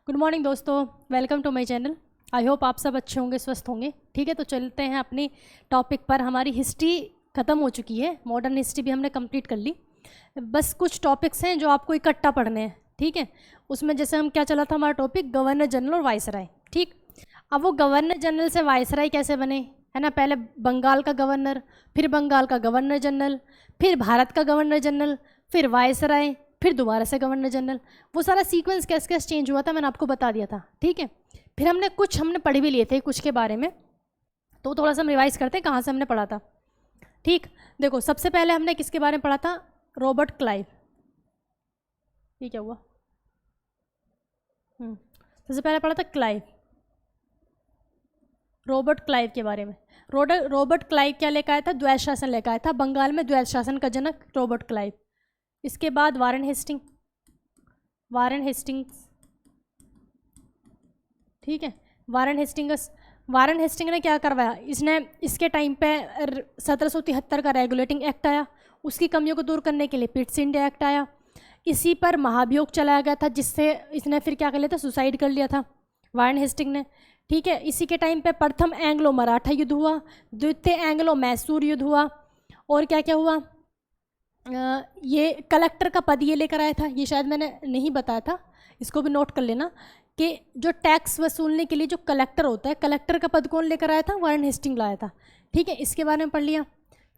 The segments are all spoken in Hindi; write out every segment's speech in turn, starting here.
गुड मॉर्निंग दोस्तों, welcome to my channel. I hope आप सब अच्छे होंगे, स्वस्थ होंगे। ठीक है, तो चलते हैं अपनी टॉपिक पर। हमारी हिस्ट्री ख़त्म हो चुकी है, मॉडर्न हिस्ट्री भी हमने कंप्लीट कर ली। बस कुछ टॉपिक्स हैं जो आपको इकट्ठा पढ़ने हैं। ठीक है, उसमें जैसे हम क्या चला था हमारा टॉपिक, गवर्नर जनरल और वाइसराय। ठीक, अब वो गवर्नर जनरल से वाइसराय कैसे बने, है ना। पहले बंगाल का गवर्नर, फिर बंगाल का गवर्नर जनरल, फिर भारत का गवर्नर जनरल, फिर वाइसराय, फिर दोबारा से गवर्नर जनरल। वो सारा सीक्वेंस कैसे कैसे चेंज हुआ था मैंने आपको बता दिया था। ठीक है, फिर हमने पढ़ भी लिए थे कुछ के बारे में, तो थोड़ा सा हम रिवाइज करते हैं कहाँ से हमने पढ़ा था। ठीक, देखो सबसे पहले हमने किसके बारे में पढ़ा था, रॉबर्ट क्लाइव। ये क्या हुआ, सबसे पहले पढ़ा था क्लाइव, रॉबर्ट क्लाइव के बारे में। रॉबर्ट क्लाइव क्या लेकर आया था, द्वैत शासन लेकर आया था। बंगाल में द्वैत शासन का जनक रॉबर्ट क्लाइव। इसके बाद वारेन हेस्टिंग्स। ठीक है, वारेन हेस्टिंग ने क्या करवाया, इसने इसके टाइम पे 1773 का रेगुलेटिंग एक्ट आया, उसकी कमियों को दूर करने के लिए पिट्स इंडिया एक्ट आया। इसी पर महाभियोग चलाया गया था, जिससे इसने फिर क्या कर लिया था, सुसाइड कर लिया था वारेन हेस्टिंग ने। ठीक है, इसी के टाइम पे प्रथम एंग्लो मराठा युद्ध हुआ, द्वितीय एंग्लो मैसूर युद्ध हुआ, और क्या क्या हुआ, ये कलेक्टर का पद ये लेकर आया था। ये शायद मैंने नहीं बताया था, इसको भी नोट कर लेना कि जो टैक्स वसूलने के लिए जो कलेक्टर होता है, कलेक्टर का पद कौन लेकर आया था, वारेन हेस्टिंग लाया था। ठीक है, इसके बारे में पढ़ लिया।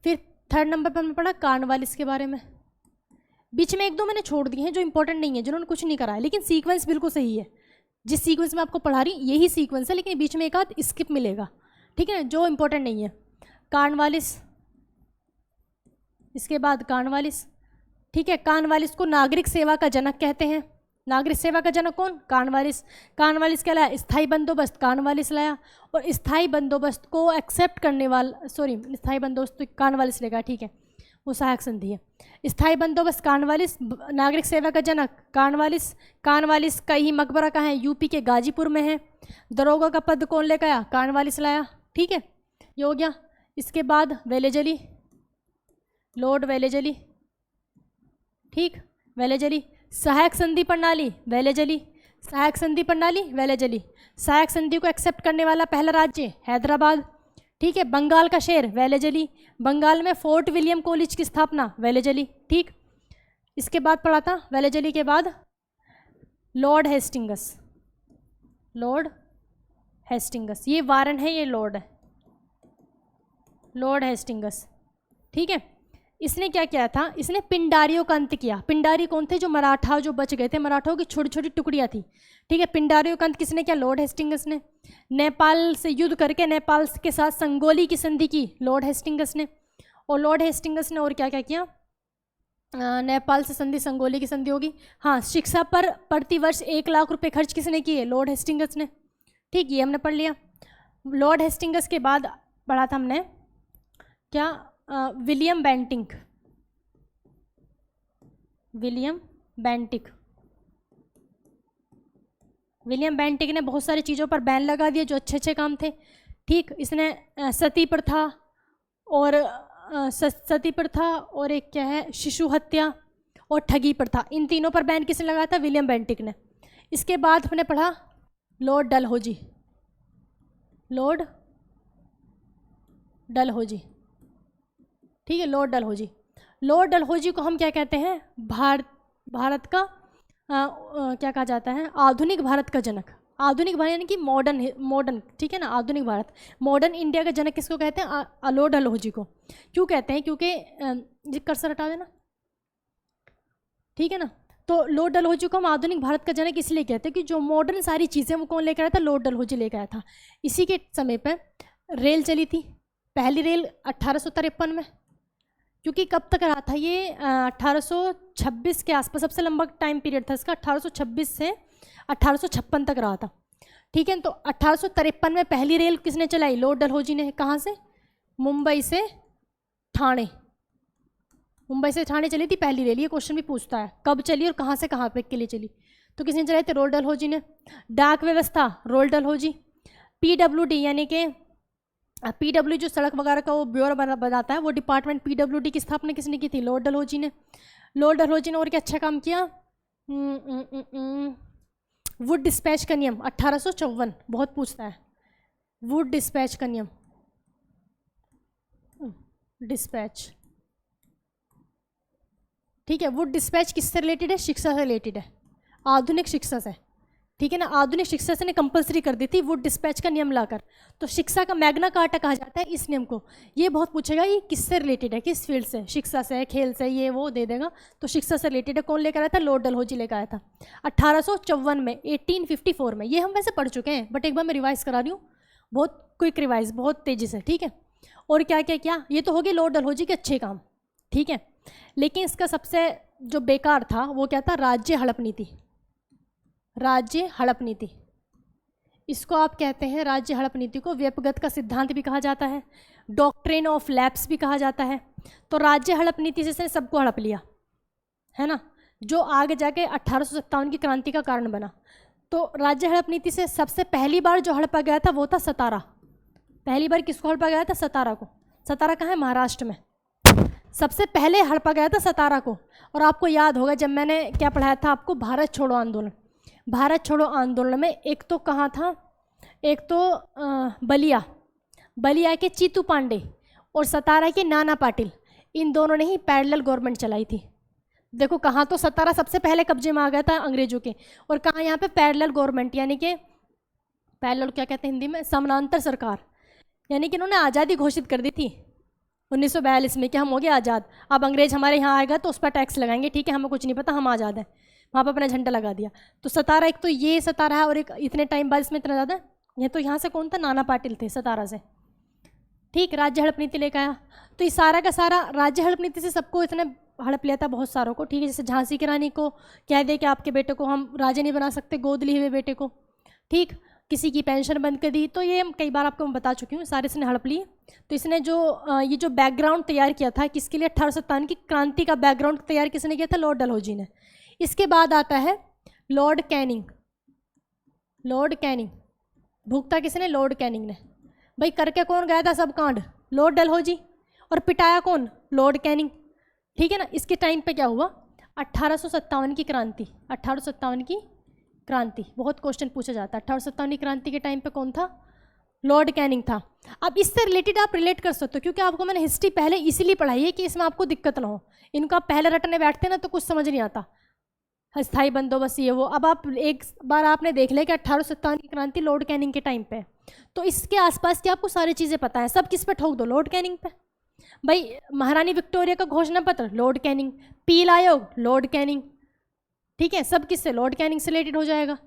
फिर थर्ड नंबर पर हमने पढ़ा कॉर्नवालिस के बारे में। बीच में एक दो मैंने छोड़ दिए हैं जो इंपॉर्टेंट नहीं है, जिन्होंने कुछ नहीं करा है, लेकिन सीक्वेंस बिल्कुल सही है। जिस सीक्वेंस में आपको पढ़ा रही यही सीक्वेंस है, लेकिन बीच में एक आध स्किप मिलेगा। ठीक है, जो इंपॉर्टेंट नहीं है। कॉर्नवालिस, इसके बाद कॉर्नवालिस। ठीक है, कॉर्नवालिस को नागरिक सेवा का जनक कहते हैं। नागरिक सेवा का जनक कौन, कॉर्नवालिस। कॉर्नवालिस क्या लाया, स्थायी बंदोबस्त कॉर्नवालिस लाया, और स्थायी बंदोबस्त को एक्सेप्ट करने वाला, स्थायी बंदोबस्त तो कॉर्नवालिस लेगा। ठीक है, वो सहायक संधि है। स्थायी बंदोबस्त कॉर्नवालिस, नागरिक सेवा का जनक कॉर्नवालिस। कॉर्नवालिस का ही मकबरा कहाँ है, यूपी के गाजीपुर में है। दरोगा का पद कौन लेकर आया, कॉर्नवालिस लाया। ठीक है, ये हो गया। इसके बाद वेलेजली, लॉर्ड वेलेजली। ठीक, वेलेजली। सहायक संधि प्रणाली, वेलेजली। सहायक संधि प्रणाली, वेलेजली। सहायक संधि को एक्सेप्ट करने वाला पहला राज्य हैदराबाद। ठीक है, बंगाल का शेर, वेलेजली। बंगाल में फोर्ट विलियम कॉलेज की स्थापना, वेलेजली। ठीक, इसके बाद पढ़ा था वेलेजली के बाद लॉर्ड हेस्टिंगस। लॉर्ड हेस्टिंगस, ये वारन है, ये लॉर्ड है, लॉर्ड हेस्टिंगस। ठीक है, इसने क्या किया था, इसने पिंडारियों का अंत किया। पिंडारी कौन थे, जो मराठा जो बच गए थे, मराठाओं की छोटी छोटी टुकड़ियाँ थी। ठीक है, पिंडारियों का अंत किसने किया, लॉर्ड हेस्टिंगस ने। नेपाल से युद्ध करके नेपाल के साथ संगोली की संधि की, लॉर्ड हेस्टिंगस ने। और लॉर्ड हेस्टिंगस ने और क्या क्या किया, नेपाल से संधि, संगोली की संधि होगी। हाँ, शिक्षा पर प्रतिवर्ष 1 लाख रुपए खर्च किसने किए, लॉर्ड हेस्टिंगस ने। ठीक, ये हमने पढ़ लिया। लॉर्ड हेस्टिंगस के बाद पढ़ा था हमने क्या, William Bentinck. William Bentinck, William Bentinck ने बहुत सारी चीज़ों पर बैन लगा दिया जो अच्छे अच्छे काम थे। ठीक, इसने सती प्रथा और सती प्रथा और एक क्या है, शिशु हत्या और ठगी प्रथा, इन तीनों पर बैन किसने लगाया था, विलियम बेंटिक ने। इसके बाद हमने पढ़ा लॉर्ड डलहौजी। लॉर्ड डलहौजी, ठीक है, लॉर्ड डलहौजी। लॉर्ड डलहौजी को हम क्या कहते हैं, भारत का क्या कहा जाता है, आधुनिक भारत का जनक। आधुनिक भारत यानी कि मॉडर्न, ठीक है ना, आधुनिक भारत, मॉडर्न इंडिया का जनक किसको कहते हैं, लॉर्ड डलहौजी को। क्यों कहते हैं, क्योंकि कर्सर हटा देना, ठीक है ना। तो लॉर्ड डलहौजी को हम आधुनिक भारत का जनक इसलिए कहते हैं कि जो मॉडर्न सारी चीज़ें वो कौन लेकर आया था, लॉर्ड डलहौजी लेकर आया था। इसी के समय पर रेल चली थी, पहली रेल 1853 में। क्योंकि कब तक रहा था ये, 1826 के आसपास, सबसे लंबा टाइम पीरियड था इसका, 1826 से 1856 तक रहा था। ठीक है, तो 1853 में पहली रेल किसने चलाई, लॉर्ड डलहौजी ने। कहाँ से, मुंबई से ठाणे। मुंबई से ठाणे चली थी पहली रेल। ये क्वेश्चन भी पूछता है कब चली और कहाँ से कहाँ पे के लिए चली, तो किसने चलाई थी, लॉर्ड डलहौजी ने। डाक व्यवस्था, लॉर्ड डलहौजी। PWD यानी कि PW जो सड़क वगैरह का वो ब्यूरो बनाता है, वो डिपार्टमेंट PWD की स्थापना किसने की थी, लॉर्ड डलहौजी ने। लॉर्ड डलहौजी ने और क्या अच्छा काम किया, वुड डिस्पैच का नियम 1854, बहुत पूछता है। वुड डिस्पैच का नियम, डिस्पैच, ठीक है। वुड डिस्पैच किससे रिलेटेड है? शिक्षा से रिलेटेड है, आधुनिक शिक्षा से, ठीक है ना। आधुनिक शिक्षा से ने कंपलसरी कर दी थी वुड डिस्पैच का नियम लाकर। तो शिक्षा का मैग्ना कार्टा कहा जाता है इस नियम को। ये बहुत पूछेगा ये किससे रिलेटेड है, किस फील्ड से, शिक्षा से, खेल से, ये वो दे देगा। तो शिक्षा से रिलेटेड है। कौन लेकर आया था? लॉर्ड डलहौजी लेकर आया था 1854 में, 1854 में। ये हम वैसे पढ़ चुके हैं बट एक बार मैं रिवाइज करा रही हूँ, बहुत क्विक रिवाइज, बहुत तेज़ी से, ठीक है। और क्या क्या क्या, ये तो हो गए लॉर्ड डलहौजी के अच्छे काम, ठीक है। लेकिन इसका सबसे जो बेकार था वो क्या था? राज्य हड़प नीति। राज्य हड़प नीति, इसको आप कहते हैं, राज्य हड़प नीति को व्यपगत का सिद्धांत भी कहा जाता है, डॉक्ट्रिन ऑफ लैप्स भी कहा जाता है। तो राज्य हड़प नीति से इसने सबको हड़प लिया, है ना, जो आगे जाके 1857 की क्रांति का कारण बना। तो राज्य हड़प नीति से सबसे पहली बार जो हड़पा गया था वो था सतारा। पहली बार किसको हड़पा गया था? सतारा को। सतारा कहाँ है? महाराष्ट्र में। सबसे पहले हड़पा गया था सतारा को। और आपको याद होगा जब मैंने क्या पढ़ाया था आपको, भारत छोड़ो आंदोलन। भारत छोड़ो आंदोलन में एक तो कहाँ था, एक तो बलिया, बलिया के चीतू पांडे और सतारा के नाना पाटिल, इन दोनों ने ही पैरेलल गवर्नमेंट चलाई थी। देखो कहाँ तो सतारा सबसे पहले कब्जे में आ गया था अंग्रेजों के, और कहाँ यहाँ पे पैरेलल गवर्नमेंट, यानी कि पैरेलल क्या कहते हैं हिंदी में? समानांतर सरकार। यानी कि इन्होंने आज़ादी घोषित कर दी थी 1942 में कि हम हो गए आज़ाद। अब अंग्रेज हमारे यहाँ आएगा तो उस पर टैक्स लगाएंगे, ठीक है, हमें कुछ नहीं पता, हम आज़ाद हैं। वहाँ पर अपना झंडा लगा दिया। तो सतारा, एक तो ये सतारा है, और एक इतने टाइम बाद इसमें इतना ज़्यादा, ये तो यहाँ से कौन था? नाना पाटिल थे सतारा से, ठीक। राज्य हड़प नीति लेकर आया। तो इस सारा का सारा राज्य हड़प नीति से सबको इतने हड़प लिया था, बहुत सारों को, ठीक है। जैसे झांसी की रानी को कह दे कि आपके बेटे को हम राजा नहीं बना सकते, गोद लिए हुए बेटे को, ठीक। किसी की पेंशन बंद कर दी। तो ये कई बार आपको मैं बता चुकी हूँ, सारे इसने हड़प लिए। तो इसने जो ये जो बैकग्राउंड तैयार किया था किसके लिए? 1857 की क्रांति का बैकग्राउंड तैयार किसने किया था? लॉर्ड डलहौजी ने। इसके बाद आता है लॉर्ड कैनिंग। लॉर्ड कैनिंग भुगता किसने? लॉर्ड कैनिंग ने। भाई करके कौन गया था सब कांड? लॉर्ड डलहौजी। और पिटाया कौन? लॉर्ड कैनिंग, ठीक है ना। इसके टाइम पे क्या हुआ? 1857 की क्रांति। 1857 की क्रांति बहुत क्वेश्चन पूछा जाता है। 1857 की क्रांति के टाइम पे कौन था? लॉर्ड कैनिंग था। अब इससे रिलेटेड आप रिलेट कर सकते हो, क्योंकि आपको मैंने हिस्ट्री पहले इसीलिए पढ़ाई है कि इसमें आपको दिक्कत ना हो। इनको आप पहले रटने बैठते ना तो कुछ समझ नहीं आता, स्थायी बंदोबस्त ये वो। अब आप एक बार आपने देख लिया कि 1857 की क्रांति लॉर्ड कैनिंग के टाइम पे, तो इसके आसपास की आपको सारी चीज़ें पता है। सब किस पे ठोक दो? लॉर्ड कैनिंग पे। भाई महारानी विक्टोरिया का घोषणा पत्र लॉर्ड कैनिंग, पील आयोग लॉर्ड कैनिंग, ठीक है। सब किससे? लॉर्ड कैनिंग से रिलेटेड हो जाएगा।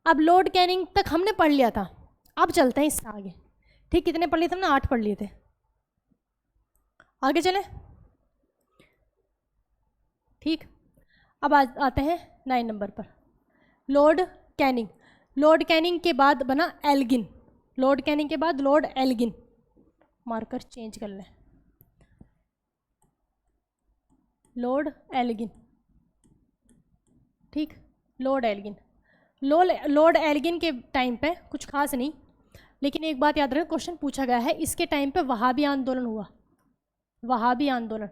अब लॉर्ड कैनिंग तक हमने पढ़ लिया था, अब चलते हैं इससे आगे, ठीक। कितने पढ़ लिए थे हमने? 8 पढ़ लिए थे। आगे चले, ठीक। अब आते हैं 9 नंबर पर, लॉर्ड कैनिंग। लॉर्ड कैनिंग के बाद बना एल्गिन। लॉर्ड कैनिंग के बाद लॉर्ड एल्गिन। मार्कर चेंज कर लें, लॉर्ड एल्गिन, ठीक। Lord Elgin. लॉर्ड एल्गिन के टाइम पे कुछ खास नहीं, लेकिन एक बात याद रखें, क्वेश्चन पूछा गया है। इसके टाइम पे वहाबी आंदोलन हुआ, वहाबी आंदोलन,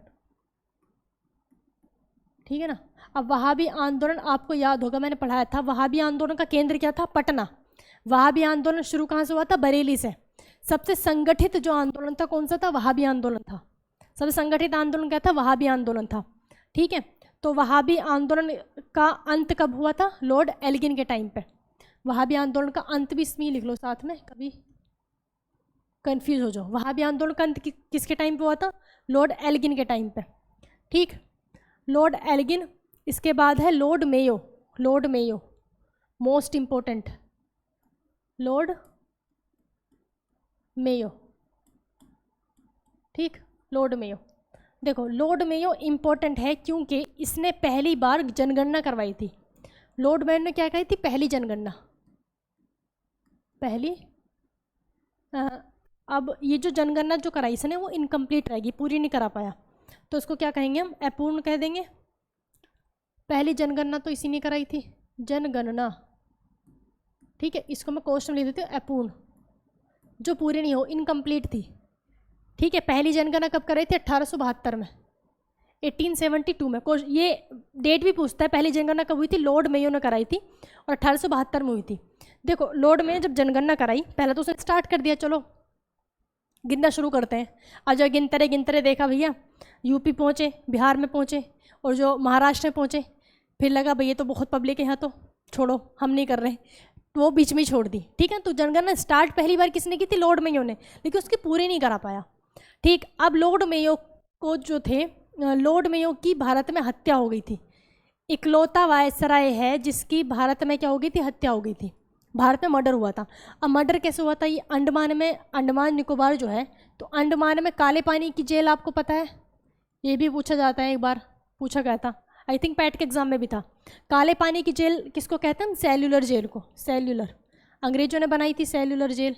ठीक है ना। अब वहाबी आंदोलन आपको याद होगा, मैंने पढ़ाया था। वहाबी आंदोलन का केंद्र क्या था? पटना। वहाबी आंदोलन शुरू कहाँ से हुआ था? बरेली से। सबसे संगठित जो आंदोलन था कौन सा था? वहाबी आंदोलन था। सबसे संगठित आंदोलन क्या था? वहाबी आंदोलन था, ठीक है। तो वहाबी आंदोलन का अंत कब हुआ था? लॉर्ड एल्गिन के टाइम पे। वहाबी आंदोलन का अंत भी इसमें लिख लो साथ में, कभी कंफ्यूज हो जाओ। वहाबी आंदोलन का अंत किसके टाइम पे हुआ था? लॉर्ड एल्गिन के टाइम पे, ठीक। Lord Elgin. इसके बाद है Lord Mayo. Lord Mayo most important, Lord Mayo, ठीक। लॉर्ड मेयो, देखो लॉर्ड मेयो इंपॉर्टेंट है क्योंकि इसने पहली बार जनगणना करवाई थी। लॉर्ड मेयो ने क्या कही थी? पहली जनगणना, पहली। अब ये जो जनगणना जो कराई इसने वो इनकम्प्लीट रहेगी, पूरी नहीं करा पाया, तो उसको क्या कहेंगे हम? अपूर्ण कह देंगे। पहली जनगणना तो इसी ने कराई थी, जनगणना, ठीक है। इसको मैं क्वेश्चन लिख देती हूँ, अपूर्ण, जो पूरी नहीं हो, इनकम्प्लीट थी, ठीक है। पहली जनगणना कब कराई थी? 1872 में। 1872 में। ये डेट भी पूछता है, पहली जनगणना कब हुई थी, लॉर्ड मेयो ने कराई थी और 1872 में हुई थी। देखो लॉर्ड मेयो जब जनगणना कराई, पहले तो उसने स्टार्ट कर दिया, चलो गिनना शुरू करते हैं। अब जब गिनते देखा भैया यूपी पहुँचे, बिहार में पहुँचे और जो महाराष्ट्र में पहुँचे, फिर लगा भैया तो बहुत पब्लिक है यहाँ, तो छोड़ो हम नहीं कर रहे, तो वो बीच में ही छोड़ दी। ठीक है, तो जनगणना स्टार्ट पहली बार किसने की थी, लॉर्ड मेयो ने, लेकिन उसकी पूरी नहीं करा पाया। ठीक, अब लॉर्ड मेयो को जो थे, लॉर्ड मेयो की भारत में हत्या हो गई थी। इकलौता वायसराय है जिसकी भारत में क्या हो गई थी, हत्या हो गई थी, भारत में मर्डर हुआ था। अब मर्डर कैसे हुआ था, ये अंडमान में, अंडमान निकोबार जो है, तो अंडमान में काले पानी की जेल आपको पता है, ये भी पूछा जाता है, एक बार पूछा गया था, आई थिंक पैट के एग्जाम में भी था। काले पानी की जेल किसको कहते हैं हम, सेल्यूलर जेल को, सेल्यूलर, अंग्रेजों ने बनाई थी सेल्यूलर जेल।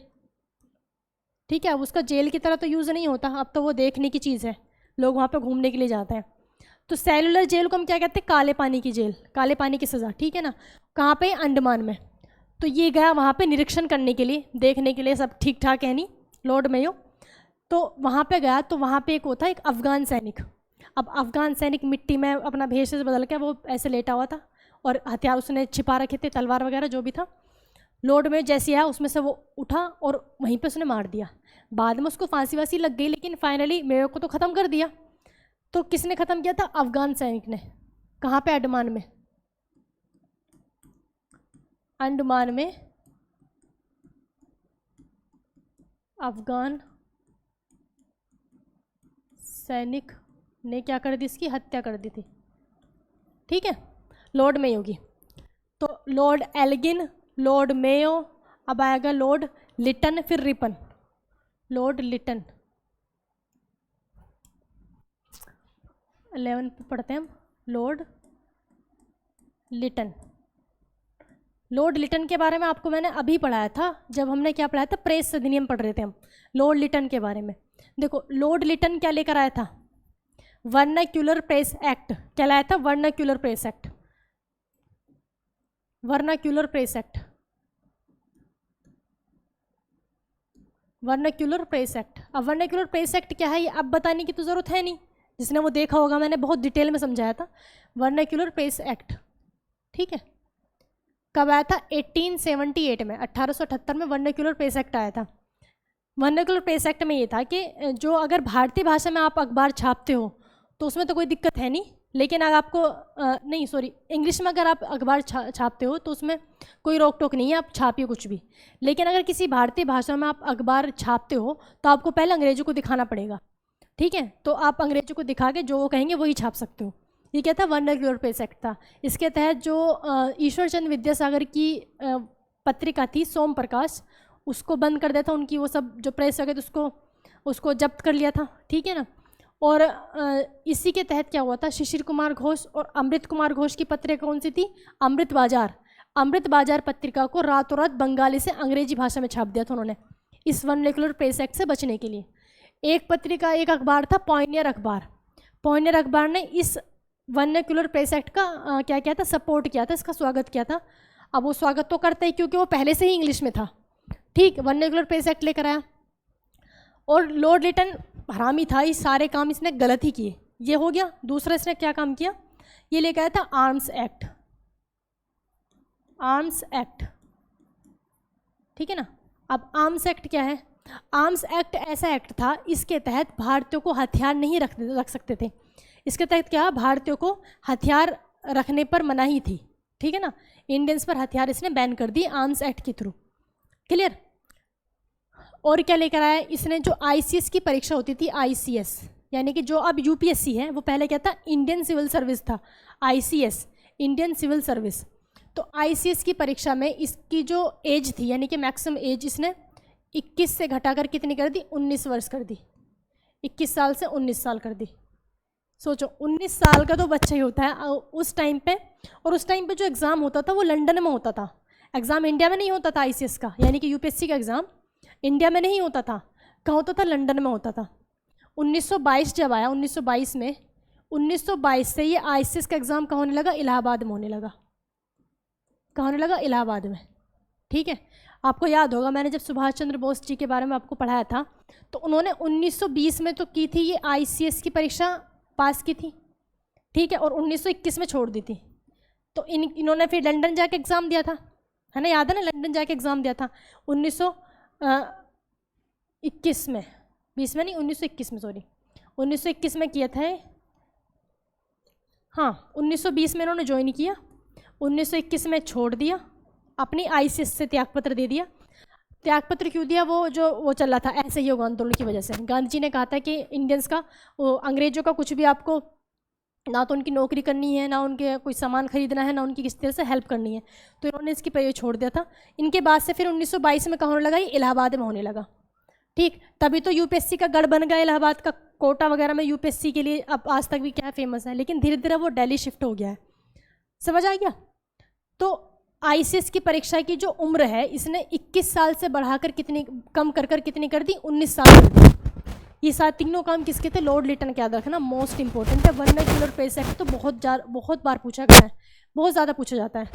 ठीक है, अब उसका जेल की तरह तो यूज़ नहीं होता, अब तो वो देखने की चीज़ है, लोग वहाँ पे घूमने के लिए जाते हैं। तो सेल्यूलर जेल को हम क्या कहते हैं, काले पानी की जेल, काले पानी की सज़ा। ठीक है ना, कहाँ पे, अंडमान में। तो ये गया वहाँ पे निरीक्षण करने के लिए, देखने के लिए सब ठीक ठाक है नहीं, लॉर्ड मेयो। तो वहाँ पे गया, तो वहाँ पे एक होता है एक अफ़गान सैनिक। अब अफ़गान सैनिक मिट्टी में अपना भेष से बदल के वो ऐसे लेटा हुआ था और हथियार उसने छिपा रखे थे, तलवार वगैरह जो भी था। लॉर्ड मेयो जैसे आया उसमें से वो उठा और वहीं पे उसने मार दिया। बाद में उसको फांसी वासी लग गई, लेकिन फाइनली मेयो को तो ख़त्म कर दिया। तो किसने ख़त्म किया था, अफ़गान सैनिक ने। कहाँ पे, अंडमान में, अंडमान में अफ़गान सैनिक ने क्या कर दी, इसकी हत्या कर दी थी। ठीक है, लॉर्ड मेयो की। तो लॉर्ड एल्गिन, लॉर्ड मेयो, अब आएगा लॉर्ड लिटन, फिर रिपन, लॉर्ड लिटन। 11 पे पढ़ते हैं हम, लॉर्ड लिटन। लॉर्ड लिटन के बारे में आपको मैंने अभी पढ़ाया था, जब हमने क्या पढ़ाया था, प्रेस अधिनियम पढ़ रहे थे हम, लॉर्ड लिटन के बारे में। देखो लॉर्ड लिटन क्या लेकर आया था, वर्नाक्यूलर प्रेस एक्ट। क्या लाया था, vernacular press act, vernacular press act, vernacular press act. अब वर्नाक्यूलर प्रेस एक्ट क्या है ये अब बताने की तो ज़रूरत है नहीं, जिसने वो देखा होगा, मैंने बहुत डिटेल में समझाया था। वर्नाक्यूलर प्रेस एक्ट, ठीक है, कब आया था, 1878 में, 1878 में वर्नाक्यूलर प्रेस एक्ट आया था। वर्नाक्यूलर प्रेस एक्ट में ये था कि जो अगर भारतीय भाषा में आप अखबार छापते हो तो उसमें तो कोई दिक्कत है नहीं, लेकिन अगर आपको नहीं सॉरी इंग्लिश में अगर आप अखबार छापते हो तो उसमें कोई रोक टोक नहीं है, आप छापिए कुछ भी। लेकिन अगर किसी भारतीय भाषा में आप अखबार छापते हो तो आपको पहले अंग्रेजों को दिखाना पड़ेगा। ठीक है, तो आप अंग्रेजों को दिखा के जो वो कहेंगे वही छाप सकते हो। ये क्या था, वर्नाक्यूलर प्रेस एक्ट था। इसके तहत जो ईश्वर चंद्र विद्यासागर की पत्रिका थी सोम प्रकाश, उसको बंद कर दिया था, उनकी वो सब जो प्रेस वगैरह उसको जब्त कर लिया था। ठीक है ना, और इसी के तहत क्या हुआ था, शिशिर कुमार घोष और अमृत कुमार घोष की पत्रिका कौन सी थी, अमृत बाजार। अमृत बाजार पत्रिका को रातों रात बंगाली से अंग्रेजी भाषा में छाप दिया था उन्होंने, इस वर्नाक्यूलर प्रेस एक्ट से बचने के लिए। एक पत्रिका, एक अखबार था पॉइनियर अखबार। पॉइनियर अखबार ने इस वर्नाक्यूलर प्रेस एक्ट का क्या किया था, सपोर्ट किया था, इसका स्वागत किया था। अब वो स्वागत तो करता ही क्योंकि वो पहले से ही इंग्लिश में था। ठीक, वर्नाक्यूलर प्रेस एक्ट लेकर आया। और लॉर्ड लिटन हरामी था, ये सारे काम इसने गलत ही किए। ये हो गया। दूसरा इसने क्या काम किया, ये लेकर आया था आर्म्स एक्ट, आर्म्स एक्ट। ठीक है ना, अब आर्म्स एक्ट क्या है, आर्म्स एक्ट ऐसा एक्ट था, इसके तहत भारतीयों को हथियार नहीं रख सकते थे। इसके तहत क्या, भारतीयों को हथियार रखने पर मनाही थी। ठीक है ना, इंडियंस पर हथियार इसने बैन कर दी आर्म्स एक्ट के थ्रू। क्लियर। और क्या लेकर आया इसने, जो आईसीएस की परीक्षा होती थी, आईसीएस यानी कि जो अब यूपीएससी है, वो पहले क्या था, इंडियन सिविल सर्विस था। ICS Indian civil service. तो आईसीएस की परीक्षा में इसकी जो एज थी, यानी कि मैक्सिमम एज इसने 21 से घटाकर कितनी कर दी, 19 वर्ष कर दी। 21 साल से 19 साल कर दी। सोचो 19 साल का तो बच्चा ही होता है उस टाइम पे। और उस टाइम पे जो एग्ज़ाम होता था वो लंदन में होता था, एग्ज़ाम इंडिया में नहीं होता था। आईसीएस का यानी कि यूपीएससी का एग्ज़ाम इंडिया में नहीं होता था, कहाँ होता था, लंदन में होता था। 1922 जब आया, 1922 में, 1922 से ये आईसीएस का एग्ज़ाम कहाँ होने लगा, इलाहाबाद में होने लगा। कहाँ होने लगा, इलाहाबाद में। ठीक है, आपको याद होगा मैंने जब सुभाष चंद्र बोस जी के बारे में आपको पढ़ाया था, तो उन्होंने 1920 में तो की थी ये आईसीएस की परीक्षा, पास की थी। ठीक है, और 1921 में छोड़ दी थी। तो इन्होंने फिर लंदन जाके एग्ज़ाम दिया था, है ना, याद है ना, लंदन जाके एग्ज़ाम दिया था 1921 में, 20 में नहीं, 1921 में, सॉरी 1921 में किया था। हाँ, 1920 में इन्होंने ज्वाइन किया, 1921 में छोड़ दिया, अपनी ICS से त्यागपत्र दे दिया। त्यागपत्र क्यों दिया? वो चल रहा था असहयोग आंदोलन की वजह से। गांधी जी ने कहा था कि इंडियंस का, वो अंग्रेजों का कुछ भी, आपको ना तो उनकी नौकरी करनी है, ना उनके कोई सामान खरीदना है, ना उनकी किसी तरह से हेल्प करनी है, तो इन्होंने इसकी प्रयोग छोड़ दिया था। इनके बाद से फिर 1922 में कहाँ होने लगा? ये इलाहाबाद में होने लगा। ठीक, तभी तो UPSC का गढ़ बन गया इलाहाबाद का, कोटा वगैरह में UPSC के लिए अब आज तक भी क्या फेमस है, लेकिन धीरे धीरे वो दिल्ली शिफ्ट हो गया है। समझ आ गया? तो ICS की परीक्षा की जो उम्र है, इसने 21 साल से बढ़ाकर कितनी कम कर कितनी कर दी? 19 साल कर दी। ये सारे तीनों काम किसके थे? लॉर्ड लिटन के याद रखना, मोस्ट इंपॉर्टेंट है। वर्नाक्यूलर प्रेस एक्ट तो बहुत बार पूछा गया है, बहुत ज़्यादा पूछा जाता है।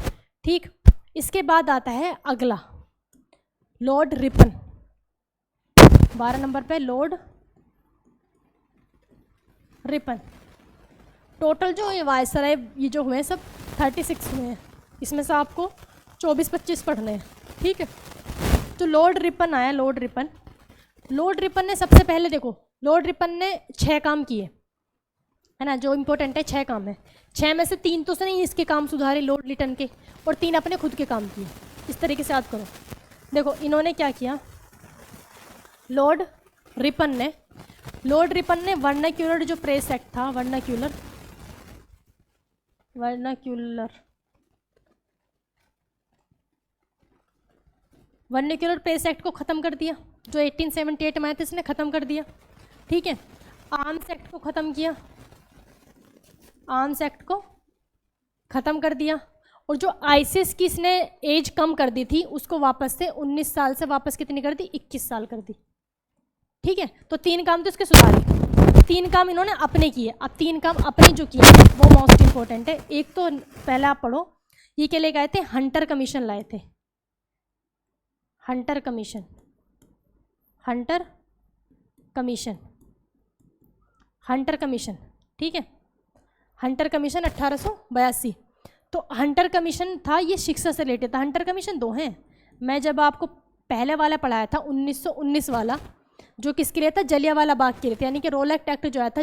ठीक, इसके बाद आता है अगला, लॉर्ड रिपन, 12 नंबर पे लॉर्ड रिपन। टोटल जो ये वायसराय ये जो हुए हैं सब 36 हुए हैं, इसमें से आपको 24-25 पढ़ने हैं। ठीक है, तो लॉर्ड रिपन आया। लॉर्ड रिपन ने सबसे पहले, देखो, लॉर्ड रिपन ने 6 काम किए, है ना, जो इंपॉर्टेंट है 6 काम है। 6 में से 3 तो नहीं इसके काम सुधारे लॉर्ड लिटन के, और 3 अपने खुद के काम किए। इस तरीके से याद करो। देखो इन्होंने क्या किया, लॉर्ड रिपन ने वर्नाक्यूलर जो प्रेस एक्ट था, वर्नाक्यूलर प्रेस एक्ट को ख़त्म कर दिया, जो 1878 में आया था, इसने ख़त्म कर दिया। ठीक है, आर्म्स एक्ट को ख़त्म किया, आर्म्स एक्ट को ख़त्म कर दिया, और जो ICS की इसने एज कम कर दी थी, उसको वापस से 19 साल से वापस कितनी कर दी? 21 साल कर दी। ठीक है, तो 3 काम तो इसके सुधारे, 3 काम इन्होंने अपने किए। अब 3 काम अपने जो किए वो मोस्ट इंपॉर्टेंट है। एक तो पहले आप पढ़ो, ये क्या लेके आए थे? हंटर कमीशन लाए थे, हंटर कमीशन, ठीक है, हंटर कमीशन 1882। तो हंटर कमीशन था, ये शिक्षा से रिलेटेड था। हंटर कमीशन 2 हैं। मैं जब आपको पहले वाला पढ़ाया था 1919 वाला, जो किसके लिए था? जलियांवाला बाग के लिए था। यानी कि रोलेट एक्ट जो आया था,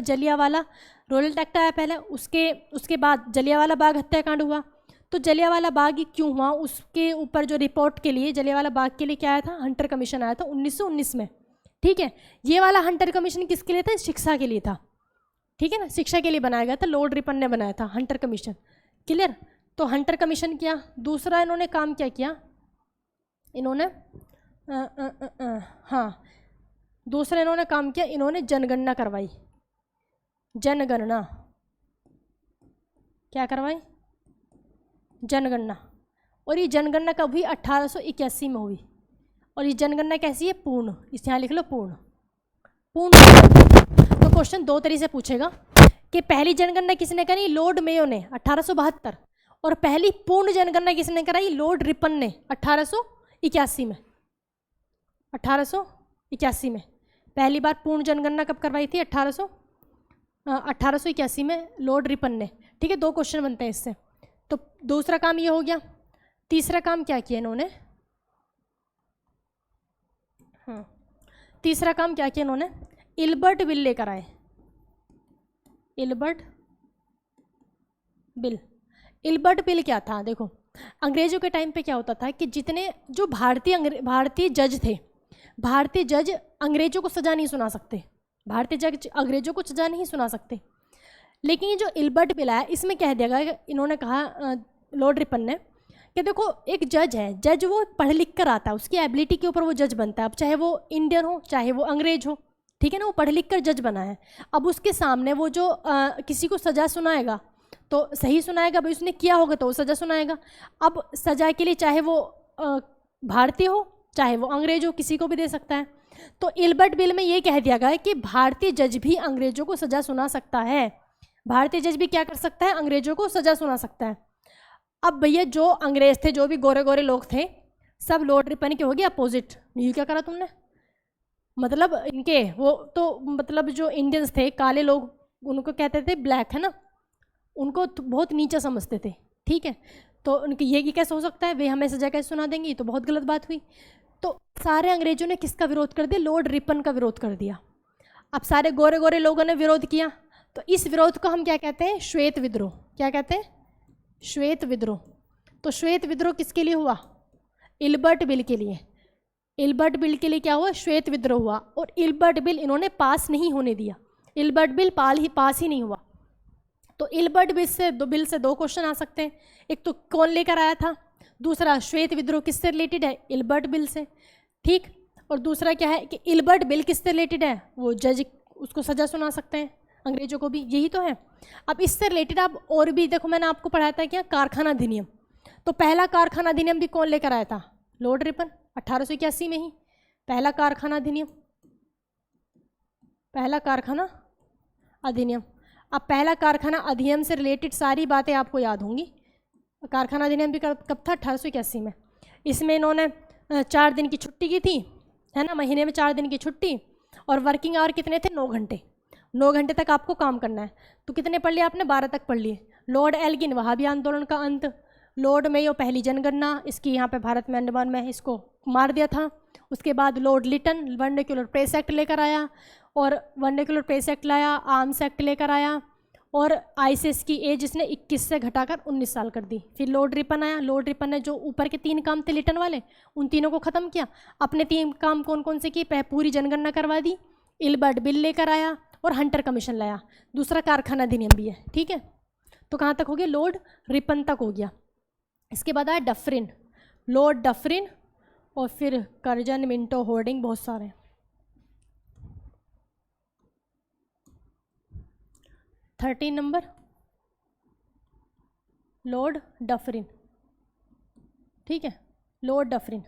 रोलेट एक्ट आया पहले, उसके बाद जलियांवाला बाग हत्याकांड हुआ। तो जलियांवाला बाग क्यों हुआ, उसके ऊपर जो रिपोर्ट के लिए जलियांवाला बाग के लिए क्या आया था? हंटर कमीशन आया था 1919 में। ठीक है, ये वाला हंटर कमीशन किसके लिए था? शिक्षा के लिए था। ठीक है ना, शिक्षा के लिए बनाया गया था, लॉर्ड रिपन ने बनाया था हंटर कमीशन। क्लियर? तो हंटर कमीशन किया। दूसरा इन्होंने काम क्या किया? इन्होंने दूसरा इन्होंने काम किया, इन्होंने जनगणना करवाई। जनगणना क्या करवाई? जनगणना। और ये जनगणना कब हुई? 1881 में हुई। और ये जनगणना कैसी है? पूर्ण। इस यहाँ लिख लो, पूर्ण। तो क्वेश्चन 2 तरीके से पूछेगा कि पहली जनगणना किसने करी? लॉर्ड मेयो ने 1872। और पहली पूर्ण जनगणना किसने कराई? लॉर्ड रिपन ने 1881 में। 1881 में पहली बार पूर्ण जनगणना कब करवाई थी? 1881 में लॉर्ड रिपन ने। ठीक है, 2 क्वेश्चन बनते हैं इससे। तो दूसरा काम ये हो गया। तीसरा काम क्या किया इन्होंने? तीसरा काम क्या किया इन्होंने? इल्बर्ट बिल लेकर आए। इल्बर्ट बिल क्या था? देखो, अंग्रेजों के टाइम पे क्या होता था कि जितने जो भारतीय जज थे, भारतीय जज अंग्रेजों को सज़ा नहीं सुना सकते, भारतीय जज अंग्रेजों को सज़ा नहीं सुना सकते। लेकिन ये जो इल्बर्ट बिल है, इसमें कह दिया गया, इन्होंने कहा लॉर्ड रिपन ने, कि देखो एक जज है, जज वो पढ़ लिख कर आता है, उसकी एबिलिटी के ऊपर वो जज बनता है। अब चाहे वो इंडियन हो, चाहे वो अंग्रेज हो, ठीक है ना, वो पढ़ लिख कर जज बना है। अब उसके सामने वो जो किसी को सज़ा सुनाएगा तो सही सुनाएगा, भाई उसने किया होगा तो वो सज़ा सुनाएगा। अब सज़ा के लिए चाहे वो भारतीय हो, चाहे वो अंग्रेज हो, किसी को भी दे सकता है। तो इल्बर्ट बिल में ये कह दिया गया है कि भारतीय जज भी अंग्रेजों को सज़ा सुना सकता है। भारतीय जज भी क्या कर सकता है? अंग्रेजों को सज़ा सुना सकता है। अब भैया जो अंग्रेज थे, जो भी गोरे गोरे लोग थे, सब लॉर्ड रिपन के हो गए अपोजिट। ये क्या करा तुमने? मतलब इनके वो तो मतलब जो इंडियंस थे, काले लोग, उनको कहते थे ब्लैक, है ना, उनको बहुत नीचा समझते थे, ठीक है। तो उनकी ये कैसे हो सकता है, वे हमें सजा कैसे सुना देंगी, तो बहुत गलत बात हुई। तो सारे अंग्रेजों ने किसका विरोध कर दिया, लॉर्ड रिपन का विरोध कर दिया। अब सारे गोरे गोरे लोगों ने विरोध किया, तो इस विरोध को हम क्या कहते हैं, श्वेत विद्रोह। क्या कहते हैं, श्वेत विद्रोह। तो श्वेत विद्रोह किसके लिए हुआ, इल्बर्ट बिल के लिए। इल्बर्ट बिल के लिए क्या हुआ, श्वेत विद्रोह हुआ। और इल्बर्ट बिल इन्होंने पास नहीं होने दिया, इल्बर्ट बिल पास ही नहीं हुआ। तो इल्बर्ट बिल से दो क्वेश्चन आ सकते हैं, एक तो कौन लेकर आया था, दूसरा श्वेत विद्रोह किससे रिलेटेड है, इल्बर्ट बिल से, ठीक। और दूसरा क्या है कि इल्बर्ट बिल किससे रिलेटेड है, वो जज उसको सजा सुना सकते हैं अंग्रेजों को भी, यही तो है। अब इससे रिलेटेड आप और भी देखो, मैंने आपको पढ़ाया था क्या, कारखाना अधिनियम। तो पहला कारखाना अधिनियम भी कौन लेकर आया था, लॉर्ड रिपन, 1881 में ही पहला कारखाना अधिनियम, पहला कारखाना अधिनियम। अब पहला कारखाना अधिनियम से रिलेटेड सारी बातें आपको याद होंगी। कारखाना अधिनियम भी कब था, 1881 में। इसमें इन्होंने 4 दिन की छुट्टी की थी, है ना, महीने में 4 दिन की छुट्टी, और वर्किंग आवर कितने थे, 9 घंटे। 9 घंटे तक आपको काम करना है। तो कितने पढ़ लिए आपने, 12 तक पढ़ लिए। लॉर्ड एल्गिन, वहाँ भी आंदोलन का अंत। लॉर्ड मेयो, पहली जनगणना इसकी यहाँ पे भारत में, अंडमान में, इसको मार दिया था। उसके बाद Lord Lytton vernacular press act लेकर आया, और वर्नाक्युलर प्रेस एक्ट लाया, आर्म्स एक्ट लेकर आया, और आईसीएस की एज इसने 21 से घटाकर 19 साल कर दी। फिर लॉर्ड रिपन आया, लॉर्ड रिपन ने जो ऊपर के 3 काम थे लिटन वाले, उन तीनों को ख़त्म किया। अपने 3 काम कौन कौन से किए, पूरी जनगणना करवा दी, इल्बर्ट बिल लेकर आया, और हंटर कमीशन लाया। दूसरा कारखाना अधिनियम भी है, ठीक है। तो कहाँ तक हो गया, लॉर्ड रिपन तक हो गया। इसके बाद आया डफरिन, लॉर्ड डफरिन, और फिर कर्जन, मिंटो, होर्डिंग, बहुत सारे। 13 नंबर लॉर्ड डफरिन, ठीक है। लॉर्ड डफरिन,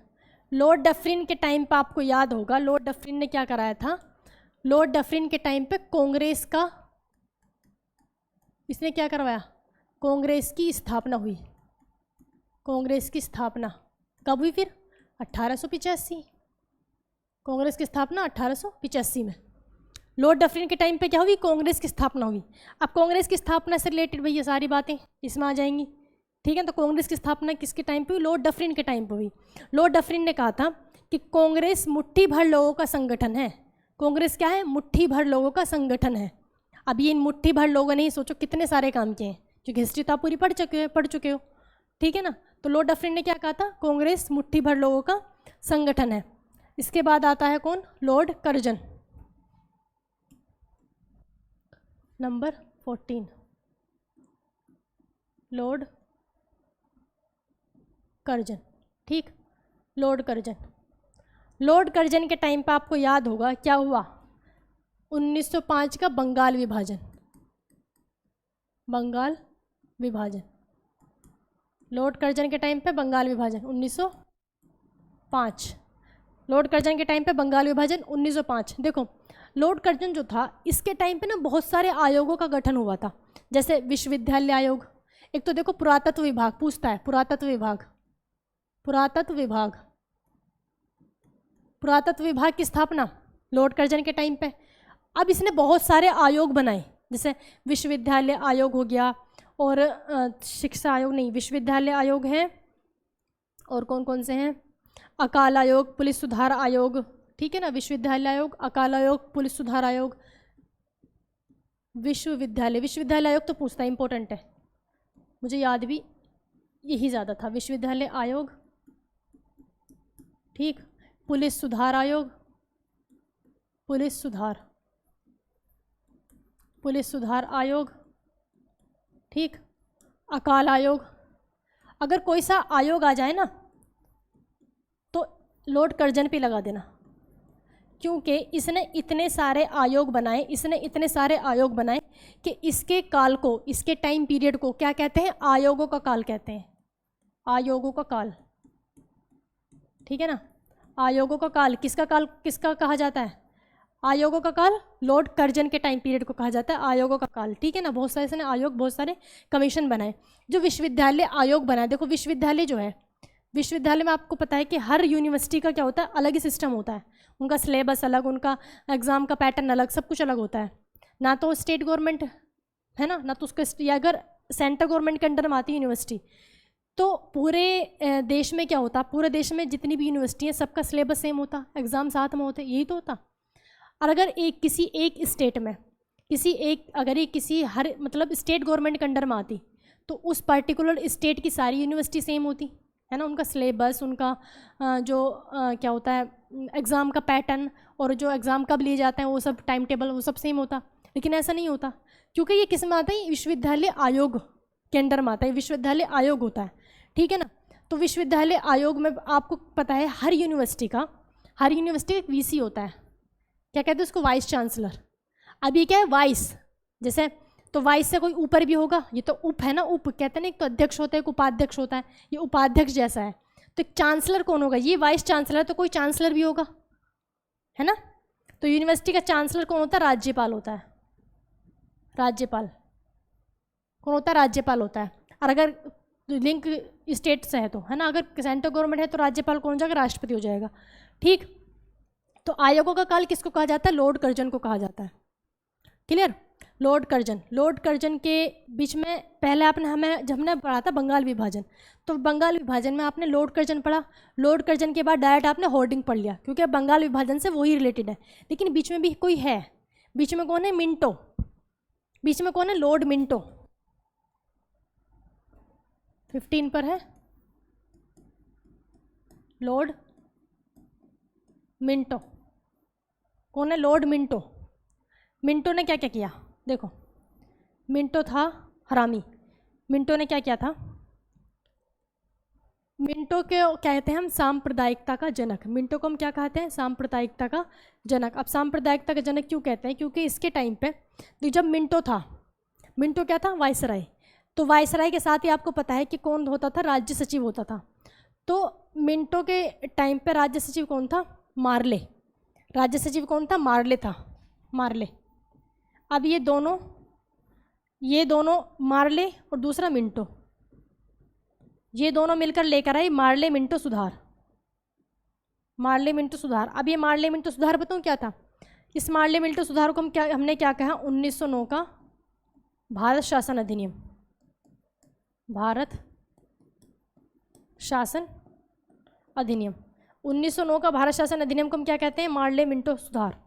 लॉर्ड डफरिन के टाइम पे आपको याद होगा, लॉर्ड डफरिन ने क्या कराया था, लॉर्ड डफरिन के टाइम पे कांग्रेस का, इसने क्या करवाया, कांग्रेस की स्थापना हुई। कांग्रेस की स्थापना कब हुई फिर, 1885। कांग्रेस की स्थापना 1885 में। लॉर्ड डफरिन के टाइम पे क्या हुई, कांग्रेस की स्थापना हुई। अब कांग्रेस की स्थापना से रिलेटेड भैया सारी बातें इसमें आ जाएंगी, ठीक है। तो कांग्रेस की स्थापना किसके टाइम पे हुई, लॉर्ड डफरिन के टाइम पे हुई। लॉर्ड डफरिन ने कहा था कि कांग्रेस मुट्ठी भर लोगों का संगठन है। कांग्रेस क्या है, मुट्ठी भर लोगों का संगठन है। अब ये इन मुट्ठी भर लोगों ने ही सोचो कितने सारे काम किए हैं, क्योंकि हिस्ट्री तो आप पूरी पढ़ चुके हो, ठीक है ना। तो लॉर्ड डफरिन ने क्या कहा था, कांग्रेस मुट्ठी भर लोगों का संगठन है। इसके बाद आता है कौन, Lord Curzon, number 14, Lord Curzon, ठीक। लॉर्ड कर्जन, लॉर्ड कर्जन के टाइम पे आपको याद होगा क्या हुआ, 1905 का बंगाल विभाजन, बंगाल विभाजन। लॉर्ड कर्जन के टाइम पे बंगाल विभाजन 1905, लॉर्ड कर्जन के टाइम पे बंगाल विभाजन 1905। देखो लॉर्ड कर्जन जो था, इसके टाइम पे ना बहुत सारे आयोगों का गठन हुआ था, जैसे विश्वविद्यालय आयोग। एक तो देखो पुरातत्व विभाग पूछता है, पुरातत्व विभाग, पुरातत्व विभाग, पुरातत्व विभाग की स्थापना लॉर्ड कर्जन के टाइम पे। अब इसने बहुत सारे आयोग बनाए, जैसे विश्वविद्यालय आयोग हो गया, और शिक्षा आयोग नहीं, विश्वविद्यालय आयोग है, और कौन कौन से हैं, अकाल आयोग, पुलिस सुधार आयोग, ठीक है ना। विश्वविद्यालय आयोग, अकाल आयोग, पुलिस सुधार आयोग, विश्वविद्यालय आयोग तो पूछता है, इंपॉर्टेंट है, मुझे याद भी यही ज़्यादा था। विश्वविद्यालय आयोग, ठीक। पुलिस सुधार आयोग, पुलिस सुधार आयोग, ठीक। अकाल आयोग। अगर कोई सा आयोग आ जाए ना तो लॉर्ड कर्जन पे लगा देना, क्योंकि इसने इतने सारे आयोग बनाए, कि इसके काल को, इसके टाइम पीरियड को क्या कहते हैं, आयोगों का काल कहते हैं, आयोगों का काल, ठीक है ना। आयोगों का काल किसका कहा जाता है, आयोगों का काल लॉर्ड कर्जन के टाइम पीरियड को कहा जाता है आयोगों का काल, ठीक है ना। बहुत सारे इसने आयोग, बहुत सारे कमीशन बनाए। जो विश्वविद्यालय आयोग बनाए, देखो विश्वविद्यालय जो है, विश्वविद्यालय में आपको पता है कि हर यूनिवर्सिटी का क्या होता है, अलग ही सिस्टम होता है, उनका सिलेबस अलग, उनका एग्ज़ाम का पैटर्न अलग, सब कुछ अलग होता है। ना तो स्टेट गवर्नमेंट है ना तो उसका, या अगर सेंट्रल गवर्नमेंट के अंडर में आती है यूनिवर्सिटी। तो पूरे देश में क्या होता, पूरे देश में जितनी भी यूनिवर्सिटी है सबका सिलेबस सेम होता, एग्ज़ाम साथ में होते, यही तो होता। और अगर किसी एक स्टेट में अगर ये किसी हर मतलब स्टेट गवर्नमेंट के अंडर में आती तो उस पर्टिकुलर स्टेट की सारी यूनिवर्सिटी सेम होती है ना, उनका सिलेबस, उनका क्या होता है एग्ज़ाम का पैटर्न और जो एग्ज़ाम कब लिए जाते हैं वो सब टाइम टेबल वो सब सेम होता। लेकिन ऐसा नहीं होता, क्योंकि ये किस में आता है, विश्वविद्यालय आयोग के अंडर में आता है, विश्वविद्यालय आयोग होता है, ठीक है ना। तो विश्वविद्यालय आयोग में आपको पता है हर यूनिवर्सिटी का एक वीसी होता है, क्या कहते हैं उसको, वाइस चांसलर। अब ये क्या है, वाइस, जैसे तो वाइस से कोई ऊपर भी होगा, ये तो उप है ना, उप कहते हैं ना, एक तो अध्यक्ष होता है एक उपाध्यक्ष होता है, ये उपाध्यक्ष जैसा है। तो एक चांसलर कौन होगा, ये वाइस चांसलर, तो कोई चांसलर भी होगा, है ना। तो यूनिवर्सिटी का चांसलर कौन होता है, राज्यपाल होता है, राज्यपाल कौन होता है, राज्यपाल होता है। और अगर लिंक स्टेट से है तो, है ना, अगर सेंट्रल गवर्नमेंट है तो राज्यपाल कौन हो जाएगा, राष्ट्रपति हो जाएगा, ठीक। तो आयोगों का काल किसको कहा जाता है, लॉर्ड कर्जन को कहा जाता है, क्लियर। लॉर्ड कर्जन के बीच में पहले जब हमने पढ़ा था बंगाल विभाजन, तो बंगाल विभाजन में आपने लॉर्ड कर्जन पढ़ा, लॉर्ड कर्जन के बाद डायरेक्ट आपने होर्डिंग पढ़ लिया, क्योंकि अब बंगाल विभाजन से वही रिलेटेड है। लेकिन बीच में भी कोई है, बीच में कौन है, मिंटो, बीच में कौन है, लॉर्ड मिंटो, 15 पर है लॉर्ड मिंटो, कौन है, लॉर्ड मिंटो। मिंटो ने क्या क्या किया, देखो मिंटो था हरामी, मिंटो ने क्या किया था, मिंटो के कहते हैं हम सांप्रदायिकता का जनक, मिंटो को हम क्या कहते हैं, सांप्रदायिकता का जनक। अब सांप्रदायिकता का जनक क्यों कहते हैं, क्योंकि इसके टाइम पे जब मिंटो था, मिंटो क्या था, वायसराय, तो वायसराय के साथ ही आपको पता है कि कौन होता था, राज्य सचिव होता था। तो मिंटो के टाइम पे राज्य सचिव कौन था, मार्ले, राज्य सचिव कौन था, मार्ले था, मार्ले। अब ये दोनों मार्ले और दूसरा मिंटो, ये दोनों मिलकर लेकर आए मार्ले मिंटो सुधार, मार्ले मिंटो सुधार। अब ये मार्ले मिंटो सुधार बताऊँ क्या था, इस मार्ले मिंटो सुधार को हमने क्या कहा, 1909 का भारत शासन अधिनियम, भारत शासन अधिनियम, 1909 का भारत शासन अधिनियम को हम क्या कहते हैं, मार्ले मिंटो सुधार,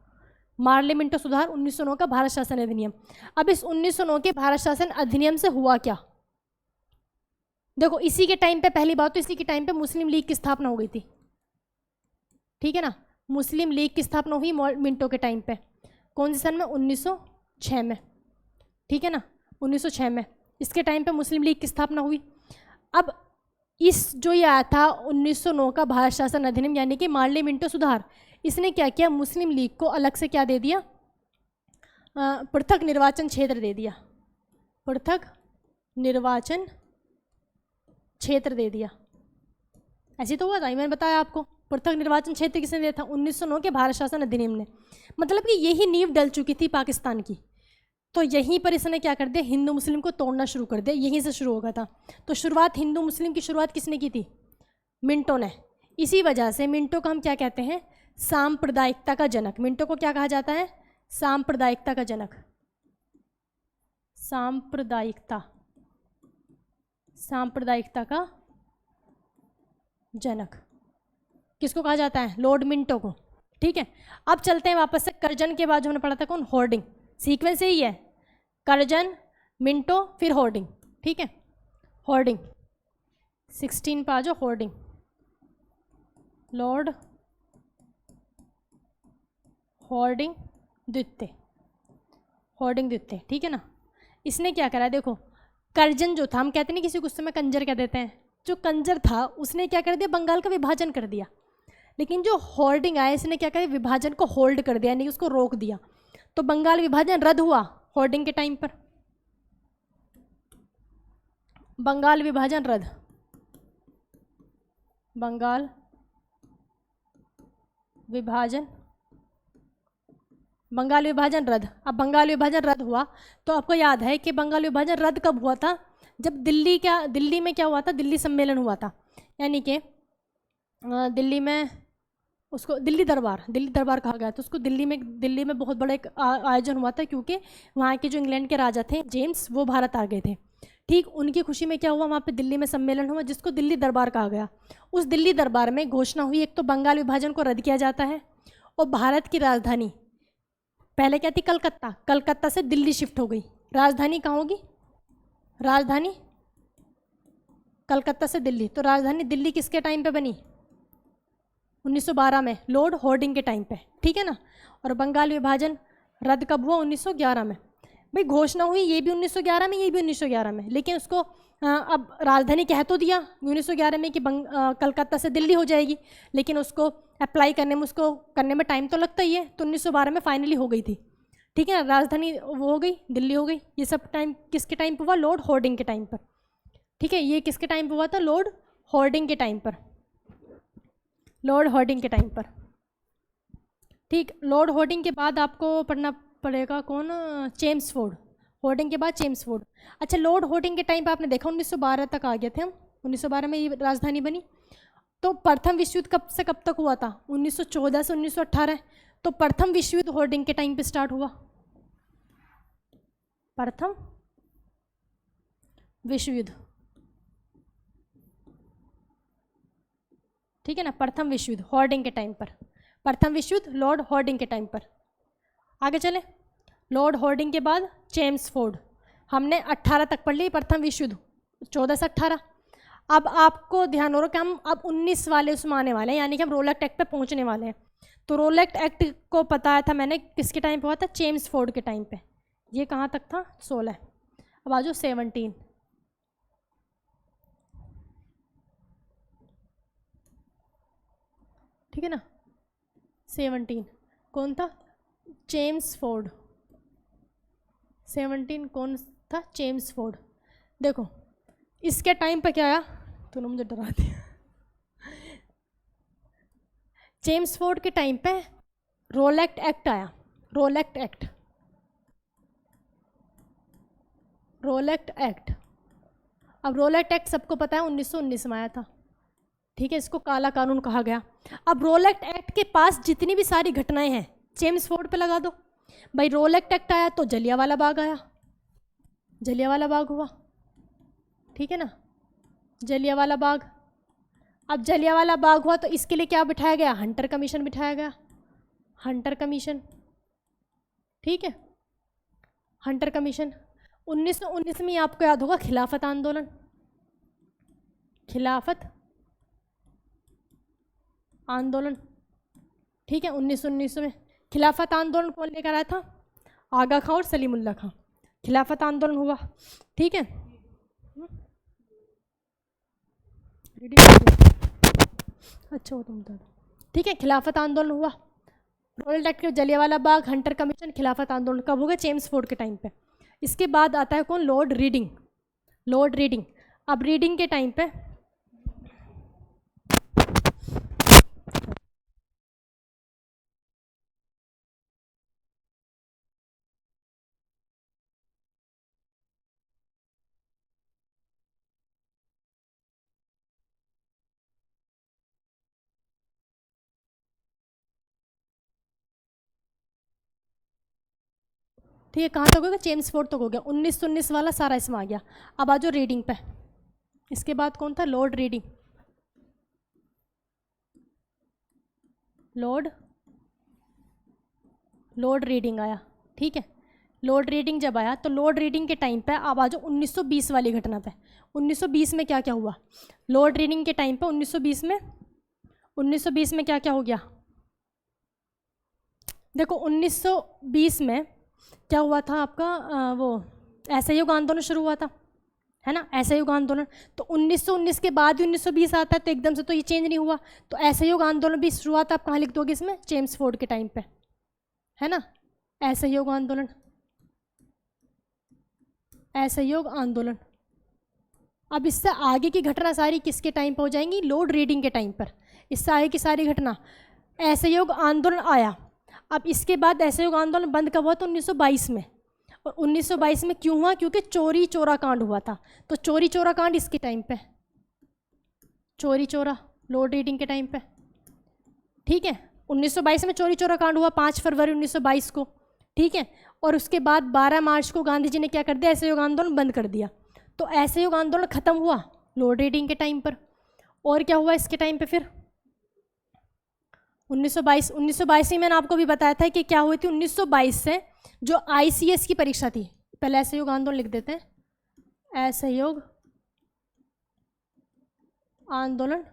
मार्ले मिंटो सुधार 1909 का भारत शासन अधिनियम। अब इस 1909 के भारत शासन अधिनियम से हुआ क्या, देखो इसी के टाइम पे, पहली बात तो इसी के टाइम पे मुस्लिम लीग की स्थापना हो गई थी, ठीक है ना, मुस्लिम लीग की स्थापना हुई मिंटो के टाइम पे, कौन से सन में, 1906 में, ठीक है ना, 1906 में इसके टाइम पे मुस्लिम लीग की स्थापना हुई। अब इस जो ये आया था 1909 का भारत शासन अधिनियम यानी कि मार्ले मिंटो सुधार, इसने क्या किया, मुस्लिम लीग को अलग से क्या दे दिया, पृथक निर्वाचन क्षेत्र दे दिया, पृथक निर्वाचन क्षेत्र दे दिया। ऐसे तो हुआ था, मैंने बताया आपको, पृथक निर्वाचन क्षेत्र किसने दिया था, 1909 के भारत शासन अधिनियम ने। मतलब कि यही नींव डल चुकी थी पाकिस्तान की, तो यहीं पर इसने क्या कर दिया, हिंदू मुस्लिम को तोड़ना शुरू कर दिया, यहीं से शुरू हो गया था। तो शुरुआत हिंदू मुस्लिम की शुरुआत किसने की थी, मिंटो ने। इसी वजह से मिंटो का हम क्या कहते हैं, सांप्रदायिकता का जनक। मिंटो को क्या कहा जाता है, सांप्रदायिकता का जनक, सांप्रदायिकता, सांप्रदायिकता का जनक किसको कहा जाता है, लॉर्ड मिंटो को, ठीक है। अब चलते हैं वापस से, कर्जन के बाद जो हमने पढ़ा था कौन, होर्डिंग, सीक्वेंस यही है, कर्जन मिंटो फिर होर्डिंग, ठीक है। होर्डिंग 16 पर आ जाओ, होर्डिंग, लॉर्ड होर्डिंग द्वितीय, होर्डिंग द्वितीय, ठीक है ना। इसने क्या करा, देखो कर्जन जो था, हम कहते नहीं किसी को उस समय कंजर कह देते हैं, जो कंजर था उसने क्या कर दिया, बंगाल का विभाजन कर दिया। लेकिन जो होर्डिंग आया इसने क्या किया, विभाजन को होल्ड कर दिया, यानी उसको रोक दिया। तो बंगाल विभाजन रद्द हुआ होर्डिंग के टाइम पर, बंगाल विभाजन रद्द, बंगाल विभाजन, बंगाल विभाजन रद्द। अब बंगाल विभाजन रद्द हुआ तो आपको याद है कि बंगाल विभाजन रद्द कब हुआ था, जब दिल्ली में क्या हुआ था, दिल्ली सम्मेलन हुआ था, यानी कि दिल्ली में उसको दिल्ली दरबार कहा गया था उसको। दिल्ली में बहुत बड़ा एक आयोजन हुआ था, क्योंकि वहाँ के जो इंग्लैंड के राजा थे जेम्स, वो भारत आ गए थे, ठीक उनकी खुशी में क्या हुआ, वहाँ पे दिल्ली में सम्मेलन हुआ जिसको दिल्ली दरबार कहा गया। उस दिल्ली दरबार में घोषणा हुई, एक तो बंगाल विभाजन को रद्द किया जाता है और भारत की राजधानी पहले क्या थी, कलकत्ता, कलकत्ता से दिल्ली शिफ्ट हो गई। राजधानी कहाँ होगी, राजधानी कलकत्ता से दिल्ली। तो राजधानी दिल्ली किसके टाइम पे बनी, 1912 में, लॉर्ड हॉर्डिंग के टाइम पे, ठीक है ना। और बंगाल विभाजन रद्द कब हुआ, 1911 में। भाई घोषणा हुई ये भी 1911 में, ये भी 1911 में, लेकिन उसको अब राजधानी कह तो दिया 1911 में कि कलकत्ता से दिल्ली हो जाएगी, लेकिन उसको अप्लाई करने में, उसको करने में टाइम तो लगता ही है। तो 1912 में फाइनली हो गई थी, ठीक है ना, राजधानी वो हो गई, दिल्ली हो गई। ये सब टाइम किसके टाइम पर हुआ, लॉर्ड हॉर्डिंग के टाइम पर, ठीक है। ये किसके टाइम पर हुआ था, लॉर्ड हॉर्डिंग के टाइम पर, लॉर्ड हॉर्डिंग के टाइम पर, ठीक। लॉर्ड हॉर्डिंग के बाद आपको पढ़ना पड़ेगा कौन, चेम्सफोर्ड। हॉर्डिंग के बाद चेम्सफोर्ड। अच्छा, लॉर्ड हॉर्डिंग के टाइम पे आपने देखा 1912 तक आ गए थे हम, 1912 में ये राजधानी बनी। तो प्रथम विश्व युद्ध कब से कब तक हुआ था, 1914 से 1918। तो प्रथम विश्व युद्ध हॉर्डिंग के टाइम पे स्टार्ट हुआ, प्रथम विश्व युद्ध, ठीक है ना। प्रथम विश्व युद्ध हॉर्डिंग के टाइम पर, प्रथम विश्व युद्ध लॉर्ड हॉर्डिंग के टाइम पर। आगे चले, लॉर्ड हॉर्डिंग के बाद चेम्सफोर्ड। हमने 18 तक पढ़ ली प्रथम विश्व युद्ध, 14 से 18। अब आपको ध्यान हो रहा कि हम अब 19 वाले उसमें आने वाले हैं, यानी कि हम रोलेक्ट एक्ट पे पहुंचने वाले हैं। तो रोलेक्ट एक्ट को बताया था मैंने किसके टाइम पे हुआ था, चेम्सफोर्ड के टाइम पे। ये कहाँ तक था, 16। अब आ जाओ 17, ठीक है ना। 17 कौन था, चेम्सफोर्ड। 17 कौन था, चेम्सफोर्ड। देखो इसके टाइम पे क्या आया, तूने मुझे डरा दिया। चेम्सफोर्ड के टाइम पे रोलेक्ट एक्ट आया, रोलेक्ट एक्ट, रोलेक्ट एक्ट। अब रोलेक्ट एक्ट सबको पता है 1919 में आया था, ठीक है, इसको काला कानून कहा गया। अब रोलेक्ट एक्ट के पास जितनी भी सारी घटनाएं हैं चेम्सफोर्ड पे लगा दो। भाई रोलेक्ट एक्ट आया तो जलियांवाला बाग आया, जलियांवाला बाग हुआ, ठीक है ना, जलियांवाला बाग। अब जलियांवाला बाग हुआ तो इसके लिए क्या बिठाया गया, हंटर कमीशन बिठाया गया, हंटर कमीशन, ठीक है, हंटर कमीशन। 1919 में आपको याद होगा खिलाफत आंदोलन, खिलाफत आंदोलन, ठीक है। 1919 में खिलाफत आंदोलन कौन लेकर आया था, आगा खां और सलीमुल्लाह खां। खिलाफत आंदोलन हुआ, ठीक है। अच्छा हो तुम, ठीक है। खिलाफत आंदोलन हुआ, रोलेक्ट एक्ट के, जलियांवाला बाग, हंटर कमीशन, खिलाफत आंदोलन कब हो गया, चेम्सफोर्ड के टाइम पे। इसके बाद आता है कौन, लॉर्ड रीडिंग, लॉर्ड रीडिंग। अब रीडिंग के टाइम पे ठीक है, कहाँ तक हो गया, चेम्सफोर्ड तक हो गया। 1919 वाला सारा इसमें आ गया। अब आ जाओ रीडिंग पे। इसके बाद कौन था, लॉर्ड रीडिंग, लॉर्ड रीडिंग आया, ठीक है। लॉर्ड रीडिंग जब आया तो लॉर्ड रीडिंग के टाइम पे अब आ जाओ 1920 वाली घटना पे। 1920 में क्या क्या हुआ, लॉर्ड रीडिंग के टाइम पे 1920 में क्या क्या हो गया। देखो 1920 में क्या हुआ था आपका, वो असहयोग आंदोलन शुरू हुआ था, है ना, असहयोग आंदोलन। तो 1919 के बाद ही 1920 आता है, तो एकदम से तो ये चेंज नहीं हुआ। तो असहयोग आंदोलन भी शुरुआत आप कहाँ लिख दोगे इसमें, चेम्सफोर्ड के टाइम पे, है ना। असहयोग आंदोलन, असहयोग आंदोलन। अब इससे आगे की घटना सारी किसके टाइम पर हो जाएंगी, लॉर्ड रीडिंग के टाइम पर। इससे आगे की सारी घटना, असहयोग आंदोलन आया। अब इसके बाद असहयोग आंदोलन बंद कब हुआ, तो 1922 में। और 1922 में क्यों हुआ, क्योंकि चोरी चोरा कांड हुआ था। तो चोरी चोरा कांड इसके टाइम पे, चोरी चोरा लॉर्ड रीडिंग के टाइम पे, ठीक है। 1922 में चोरी चोरा कांड हुआ, 5 फरवरी 1922 को, ठीक है। और उसके बाद 12 मार्च को गांधी जी ने क्या कर दिया, असहयोग आंदोलन बंद कर दिया। तो असहयोग आंदोलन खत्म हुआ लॉर्ड रीडिंग के टाइम पर। और क्या हुआ इसके टाइम पे फिर 1922 में मैंने आपको भी बताया था कि क्या हुई थी 1922 से जो ICS की परीक्षा थी, पहले असहयोग आंदोलन लिख देते हैं, असहयोग आंदोलन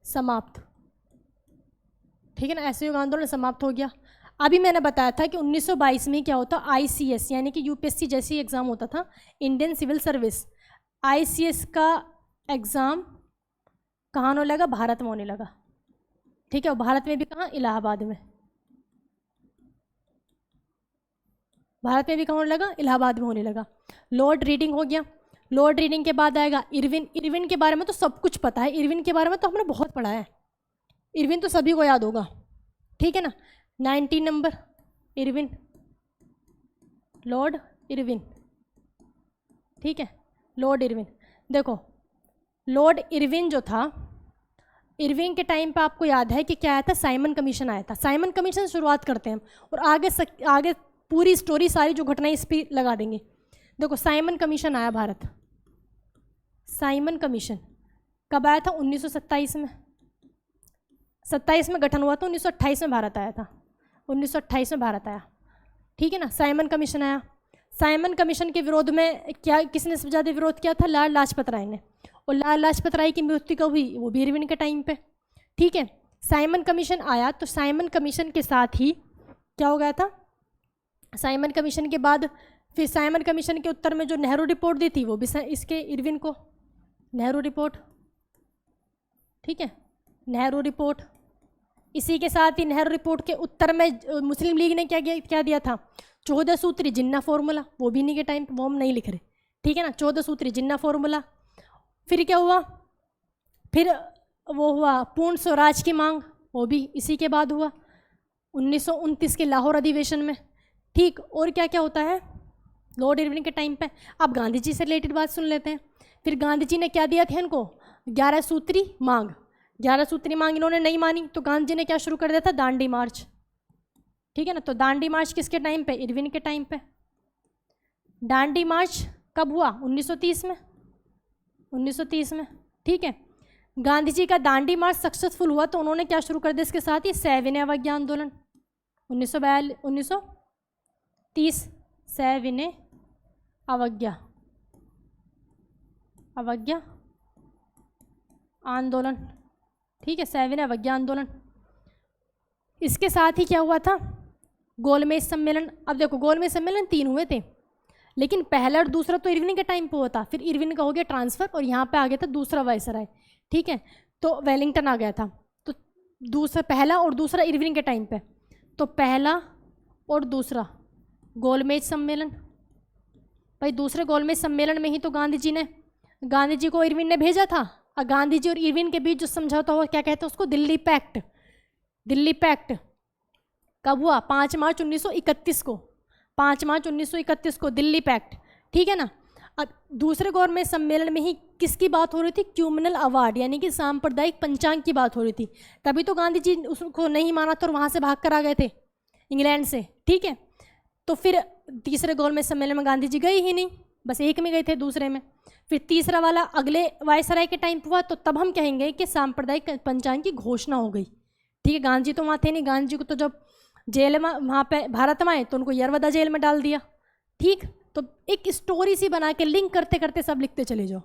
समाप्त, ठीक है ना, असहयोग आंदोलन समाप्त हो गया। अभी मैंने बताया था कि 1922 में क्या होता, ICS यानी कि UPSC जैसी एग्ज़ाम होता था, इंडियन सिविल सर्विस, ICS का एग्ज़ाम कहाँ होने लगा, भारत में होने लगा, ठीक है। और भारत में भी कहाँ, इलाहाबाद में, भारत में भी कहाँ होने लगा, इलाहाबाद में होने लगा। लॉर्ड रीडिंग हो गया। लॉर्ड रीडिंग के बाद आएगा इरविन। इरविन के बारे में तो सब कुछ पता है, इरविन के बारे में तो हमने बहुत पढ़ा है, इरविन तो सभी को याद होगा, ठीक है ना। 19 नंबर इरविन, लॉर्ड इरविन, ठीक है, लॉर्ड इरविन। देखो लॉर्ड इरविन जो था, इरविन के टाइम पे आपको याद है कि क्या आया था, साइमन कमीशन आया था। साइमन कमीशन से शुरुआत करते हैं और आगे पूरी स्टोरी सारी जो घटनाएं इस पर लगा देंगे। देखो साइमन कमीशन आया भारत, साइमन कमीशन कब आया था, 1927 में, 27 में गठन हुआ था, 1928 में भारत आया था, 1928 में भारत आया, ठीक है ना। साइमन कमीशन आया। साइमन कमीशन के विरोध में क्या, किसने सबसे ज़्यादा विरोध किया था, लाल लाजपत राय ने। और लाल लाजपत राय की मृत्यु कब हुई, वो भी इरविन के टाइम पे, ठीक है। साइमन कमीशन आया तो साइमन कमीशन के साथ ही क्या हो गया था, साइमन कमीशन के बाद फिर साइमन कमीशन के उत्तर में जो नेहरू रिपोर्ट दी थी वो भी इसके इरविन को, नेहरू रिपोर्ट, ठीक है, नेहरू रिपोर्ट। इसी के साथ ही नेहरू रिपोर्ट के उत्तर में मुस्लिम लीग ने क्या दिया था, 14 सूत्री जिन्ना फॉर्मूला, वो भी इन्हीं के टाइम पे, वो हम नहीं लिख रहे, ठीक है ना, 14 सूत्री जिन्ना फॉर्मूला। फिर क्या हुआ, फिर वो हुआ पूर्ण स्वराज की मांग, वो भी इसी के बाद हुआ 1929 के लाहौर अधिवेशन में, ठीक। और क्या क्या होता है लॉर्ड इरविन के टाइम पे। अब गांधी जी से रिलेटेड बात सुन लेते हैं। फिर गांधी जी ने क्या दिया था इनको, 11 सूत्री मांग। 11 सूत्री मांग इन्होंने नहीं मानी तो गांधी जी ने क्या शुरू कर दिया था, दांडी मार्च, ठीक है ना। तो दांडी मार्च किसके टाइम पे, इरविन के टाइम पे। दांडी मार्च कब हुआ, 1930 में, 1930 में, ठीक है। गांधी जी का दांडी मार्च सक्सेसफुल हुआ तो उन्होंने क्या शुरू कर दिया इसके साथ ही, सविनय अवज्ञा आंदोलन, 1930 सविनय अवज्ञा आंदोलन, ठीक है, सविनय अवज्ञा आंदोलन। इसके साथ ही क्या हुआ था, गोलमेज सम्मेलन। अब देखो गोलमेज सम्मेलन 3 हुए थे, लेकिन पहला और दूसरा तो इरविन के टाइम पे हुआ था, फिर इरविन का हो गया ट्रांसफ़र और यहाँ पे आ गया था दूसरा वायसराय, ठीक है। तो वेलिंगटन आ गया था, तो दूसरा, पहला और दूसरा इरविन के टाइम पे, तो पहला और दूसरा गोलमेज सम्मेलन। भाई दूसरे गोलमेज सम्मेलन में ही तो गांधी जी को इरविन ने भेजा था, और गांधी जी और इरविन के बीच जो समझौता हुआ क्या कहते हैं उसको, दिल्ली पैक्ट। दिल्ली पैक्ट कब हुआ, 5 मार्च 1931 को, 5 मार्च 1931 को दिल्ली पैक्ट, ठीक है ना। अब दूसरे गवर्नमेंट सम्मेलन में ही किसकी बात हो रही थी, क्यूमिनल अवार्ड यानी कि सांप्रदायिक पंचांग की बात हो रही थी। तभी तो गांधी जी उसको नहीं माना था और वहाँ से भाग कर आ गए थे इंग्लैंड से, ठीक है। तो फिर तीसरे गवर्नमेंट सम्मेलन में गांधी जी गए ही नहीं, बस एक में गए थे, दूसरे में। फिर तीसरा वाला अगले वायसराय के टाइम हुआ, तो तब हम कहेंगे कि सांप्रदायिक पंचांग की घोषणा हो गई, ठीक है। गांधी जी तो वहाँ थे नहीं, गांधी जी को तो जब जेल में वहाँ पे भारत में आए तो उनको यरवदा जेल में डाल दिया, ठीक। तो एक स्टोरी सी बना के लिंक करते करते सब लिखते चले जाओ।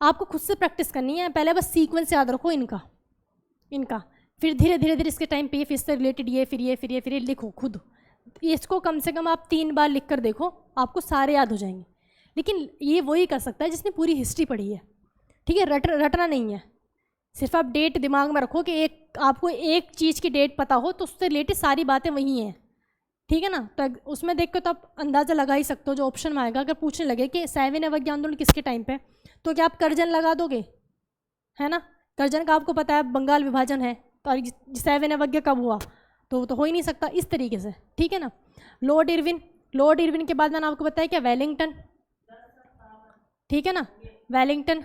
आपको खुद से प्रैक्टिस करनी है, पहले बस सीक्वेंस याद रखो इनका, फिर धीरे धीरे इसके टाइम पे ये, फिर इससे रिलेटेड ये, फिर ये, फिर ये, फिर ये लिखो खुद। इसको कम से कम आप 3 बार लिख कर देखो, आपको सारे याद हो जाएंगे। लेकिन ये वही कर सकता है जिसने पूरी हिस्ट्री पढ़ी है, ठीक है। रटना नहीं है, सिर्फ आप डेट दिमाग में रखो कि आपको एक चीज़ की डेट पता हो तो उससे रिलेटेड सारी बातें वही हैं, ठीक है ना। तो उसमें देख कर तो आप अंदाज़ा लगा ही सकते हो, जो ऑप्शन में आएगा अगर पूछने लगे कि सविनय अवज्ञा आंदोलन किसके टाइम पे, तो क्या आप करजन लगा दोगे, है ना। करजन का आपको पता है बंगाल विभाजन है, तो सविनय अवज्ञा कब हुआ, तो हो ही नहीं सकता इस तरीके से, ठीक है ना। लॉर्ड इरविन के बाद मैंने आपको बताया क्या, वेलिंगटन, ठीक है ना, वेलिंगटन।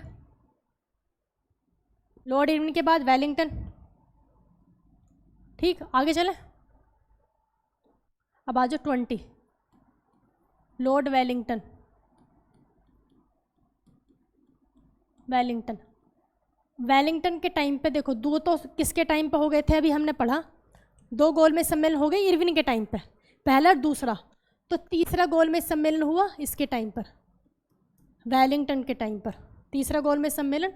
लॉर्ड इरविन के बाद वेलिंगटन, ठीक। आगे चले, अब आ जाओ 20, लॉर्ड वेलिंगटन। वेलिंगटन। वेलिंगटन के टाइम पे देखो, दो तो किसके टाइम पे हो गए थे, अभी हमने पढ़ा, दो गोलमेज सम्मेलन हो गए इरविन के टाइम पे, पहला और दूसरा। तो तीसरा गोलमेज सम्मेलन हुआ इसके टाइम पर, वेलिंगटन के टाइम पर। तीसरा गोलमेज सम्मेलन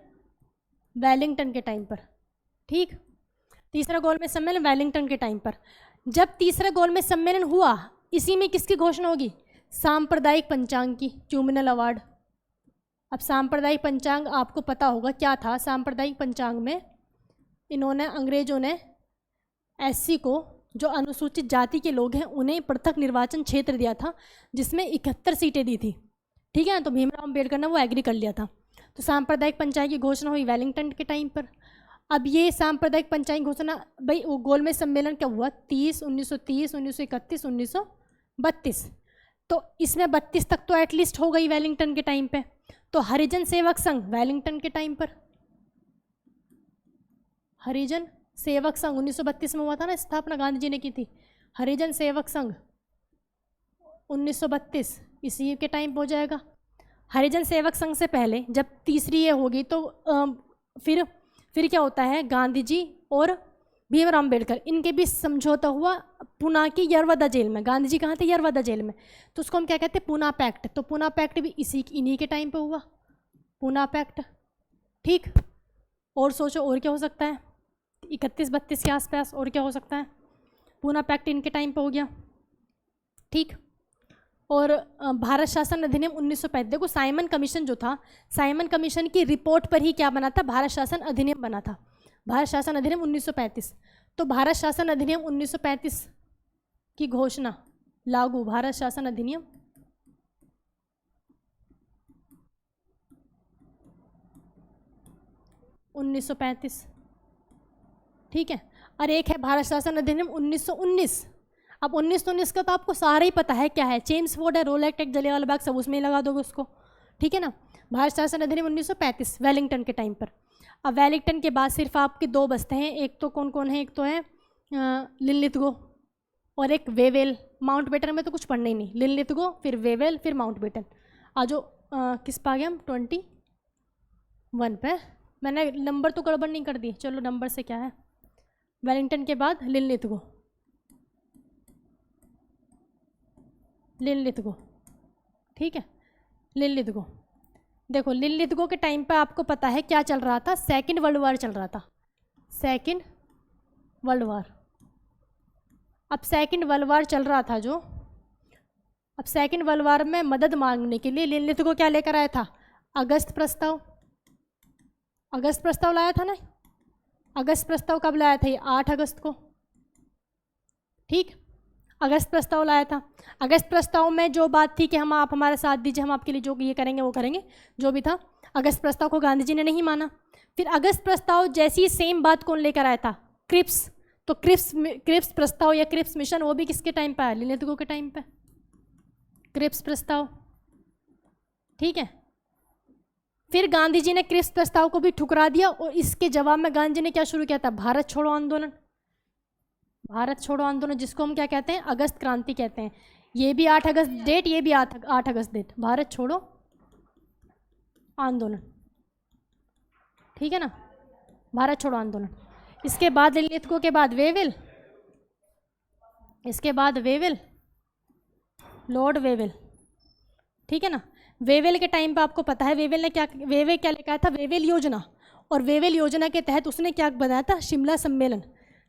वेलिंगटन के टाइम पर, ठीक। तीसरा गोलमेज सम्मेलन वेलिंगटन के टाइम पर। जब तीसरा गोलमेज सम्मेलन हुआ, इसी में किसकी घोषणा होगी, सांप्रदायिक पंचांग की, च्यूमिनल अवार्ड। अब सांप्रदायिक पंचांग आपको पता होगा क्या था। सांप्रदायिक पंचांग में इन्होंने, अंग्रेजों ने एससी को, जो अनुसूचित जाति के लोग हैं, उन्हें पृथक निर्वाचन क्षेत्र दिया था, जिसमें 71 सीटें दी थी, ठीक है। तो भीमराव अम्बेडकर ने वो एग्री कर लिया था। तो सांप्रदायिक पंचायत की घोषणा हुई वेलिंगटन के टाइम पर। अब ये सांप्रदायिक पंचायत घोषणा, भाई वो गोलमेज सम्मेलन क्या हुआ, 1930, 1931, 1932। तो इसमें 32 तक तो एटलीस्ट हो गई वेलिंगटन के टाइम पे। तो हरिजन सेवक संघ वेलिंगटन के टाइम पर, हरिजन सेवक संघ 1932 में हुआ था ना स्थापना, गांधी जी ने की थी। हरिजन सेवक संघ 1932 इसी के टाइम हो जाएगा। हरिजन सेवक संघ से पहले जब तीसरी ये होगी तो फिर क्या होता है, गांधी जी और भीमराव अम्बेडकर, इनके बीच समझौता हुआ पुणे की यरवदा जेल में। गांधी जी कहाँ थे, यरवदा जेल में। तो उसको हम क्या कहते हैं, पुणे पैक्ट। तो पुणे पैक्ट भी इन्हीं के टाइम पे हुआ, पुणे पैक्ट, ठीक। और सोचो और क्या हो सकता है, 31-32 के आसपास और क्या हो सकता है, पुणे पैक्ट इनके टाइम पे हो गया, ठीक। और भारत शासन अधिनियम 1935, देखो साइमन कमीशन जो था, साइमन कमीशन की रिपोर्ट पर ही क्या बना था, भारत शासन अधिनियम बना था, भारत शासन अधिनियम 1935। तो भारत शासन अधिनियम 1935 की घोषणा लागू, भारत शासन अधिनियम 1935, ठीक है। और एक है भारत शासन अधिनियम 1919। अब 1919 का तो आपको सारा ही पता है क्या है, चेम्सफोर्ड है, रोल एक्ट, जलियांवाला बाग, सब उसमें ही लगा दोगे उसको, ठीक है ना। भारत शासन अधिनियम 1935 वेलिंगटन के टाइम पर। अब वेलिंगटन के बाद सिर्फ आपके दो बसते हैं, एक तो कौन कौन है, एक तो है लिनलिथगो और एक वेवेल। माउंटबेटन में तो कुछ पढ़ना ही नहीं, लिनलिथगो फिर वेवेल फिर माउंटबेटन। आज किस पा गए हम, 21 पे। मैंने नंबर तो गड़बड़ नहीं कर दी, चलो नंबर से क्या है। वेलिंगटन के बाद लिनलिथगो, लिनलिथगो, ठीक है, लिनलिथगो। देखो लिनलिथगो के टाइम पे आपको पता है क्या चल रहा था, सेकंड वर्ल्ड वार चल रहा था, सेकंड वर्ल्ड वार। अब सेकंड वर्ल्ड वार चल रहा था जो, अब सेकंड वर्ल्ड वार में मदद मांगने के लिए लिनलिथगो क्या लेकर आया था, अगस्त प्रस्ताव। अगस्त प्रस्ताव लाया था ना, अगस्त प्रस्ताव कब लाया था, ये 8 अगस्त को, ठीक। अगस्त प्रस्ताव लाया था। अगस्त प्रस्ताव में जो बात थी कि हम, आप हमारा साथ दीजिए, हम आपके लिए जो ये करेंगे वो करेंगे, जो भी था। अगस्त प्रस्ताव को गांधी जी ने नहीं माना। फिर अगस्त प्रस्ताव जैसी सेम बात कौन लेकर आया था, क्रिप्स। तो क्रिप्स प्रस्ताव या क्रिप्स मिशन वो भी किसके टाइम पे आया, लिनलिथगो के टाइम पे, क्रिप्स प्रस्ताव, ठीक है। फिर गांधी जी ने क्रिप्स प्रस्ताव को भी ठुकरा दिया और इसके जवाब में गांधी जी ने क्या शुरू किया था, भारत छोड़ो आंदोलन। भारत छोड़ो आंदोलन जिसको हम क्या कहते हैं, अगस्त क्रांति कहते हैं। ये भी 8 अगस्त डेट, ये भी 8 अगस्त डेट, भारत छोड़ो आंदोलन, ठीक है ना, भारत छोड़ो आंदोलन। इसके बाद लिनलिथगो के बाद वेवेल, इसके बाद वेवेल, लॉर्ड वेवेल, ठीक है ना। वेवेल के टाइम पे आपको पता है वेवेल ने क्या, वेवेल क्या लेकर आया था, वेवेल योजना। और वेवेल योजना के तहत उसने क्या बनाया था, शिमला सम्मेलन।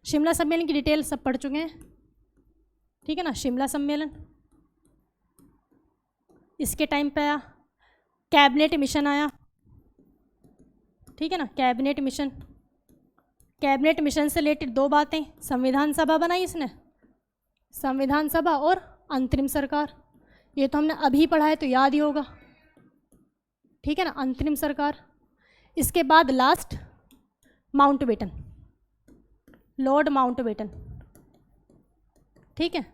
शिमला सम्मेलन की डिटेल सब पढ़ चुके हैं, ठीक है ना। शिमला सम्मेलन इसके टाइम पे आया। कैबिनेट मिशन आया, ठीक है ना, कैबिनेट मिशन। कैबिनेट मिशन से रिलेटेड दो बातें, संविधान सभा बनाई इसने, संविधान सभा और अंतरिम सरकार। ये तो हमने अभी पढ़ा है तो याद ही होगा, ठीक है ना, अंतरिम सरकार। इसके बाद लास्ट माउंटबेटन, लॉर्ड माउंटबेटन, ठीक है।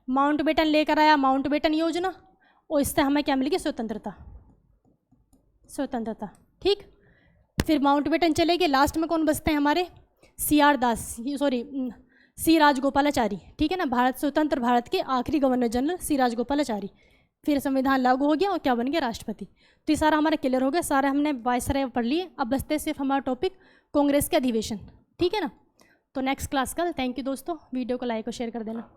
माउंटबेटन लेकर आया माउंटबेटन योजना और इससे हमें क्या मिलेगी, स्वतंत्रता, स्वतंत्रता, ठीक। फिर माउंटबेटन चले गए, लास्ट में कौन बचते हैं हमारे, सी राजगोपालाचारी, ठीक है ना। भारत स्वतंत्र भारत के आखिरी गवर्नर जनरल सी राजगोपालाचारी, फिर संविधान लागू हो गया और क्या बन गया, राष्ट्रपति। तो ये सारा हमारा क्लियर हो गया, सारा हमने वायसराय पढ़ लिए। अब बचते सिर्फ हमारा टॉपिक कांग्रेस के अधिवेशन, ठीक है ना। तो नेक्स्ट क्लास कल। थैंक यू दोस्तों, वीडियो को लाइक और शेयर कर देना।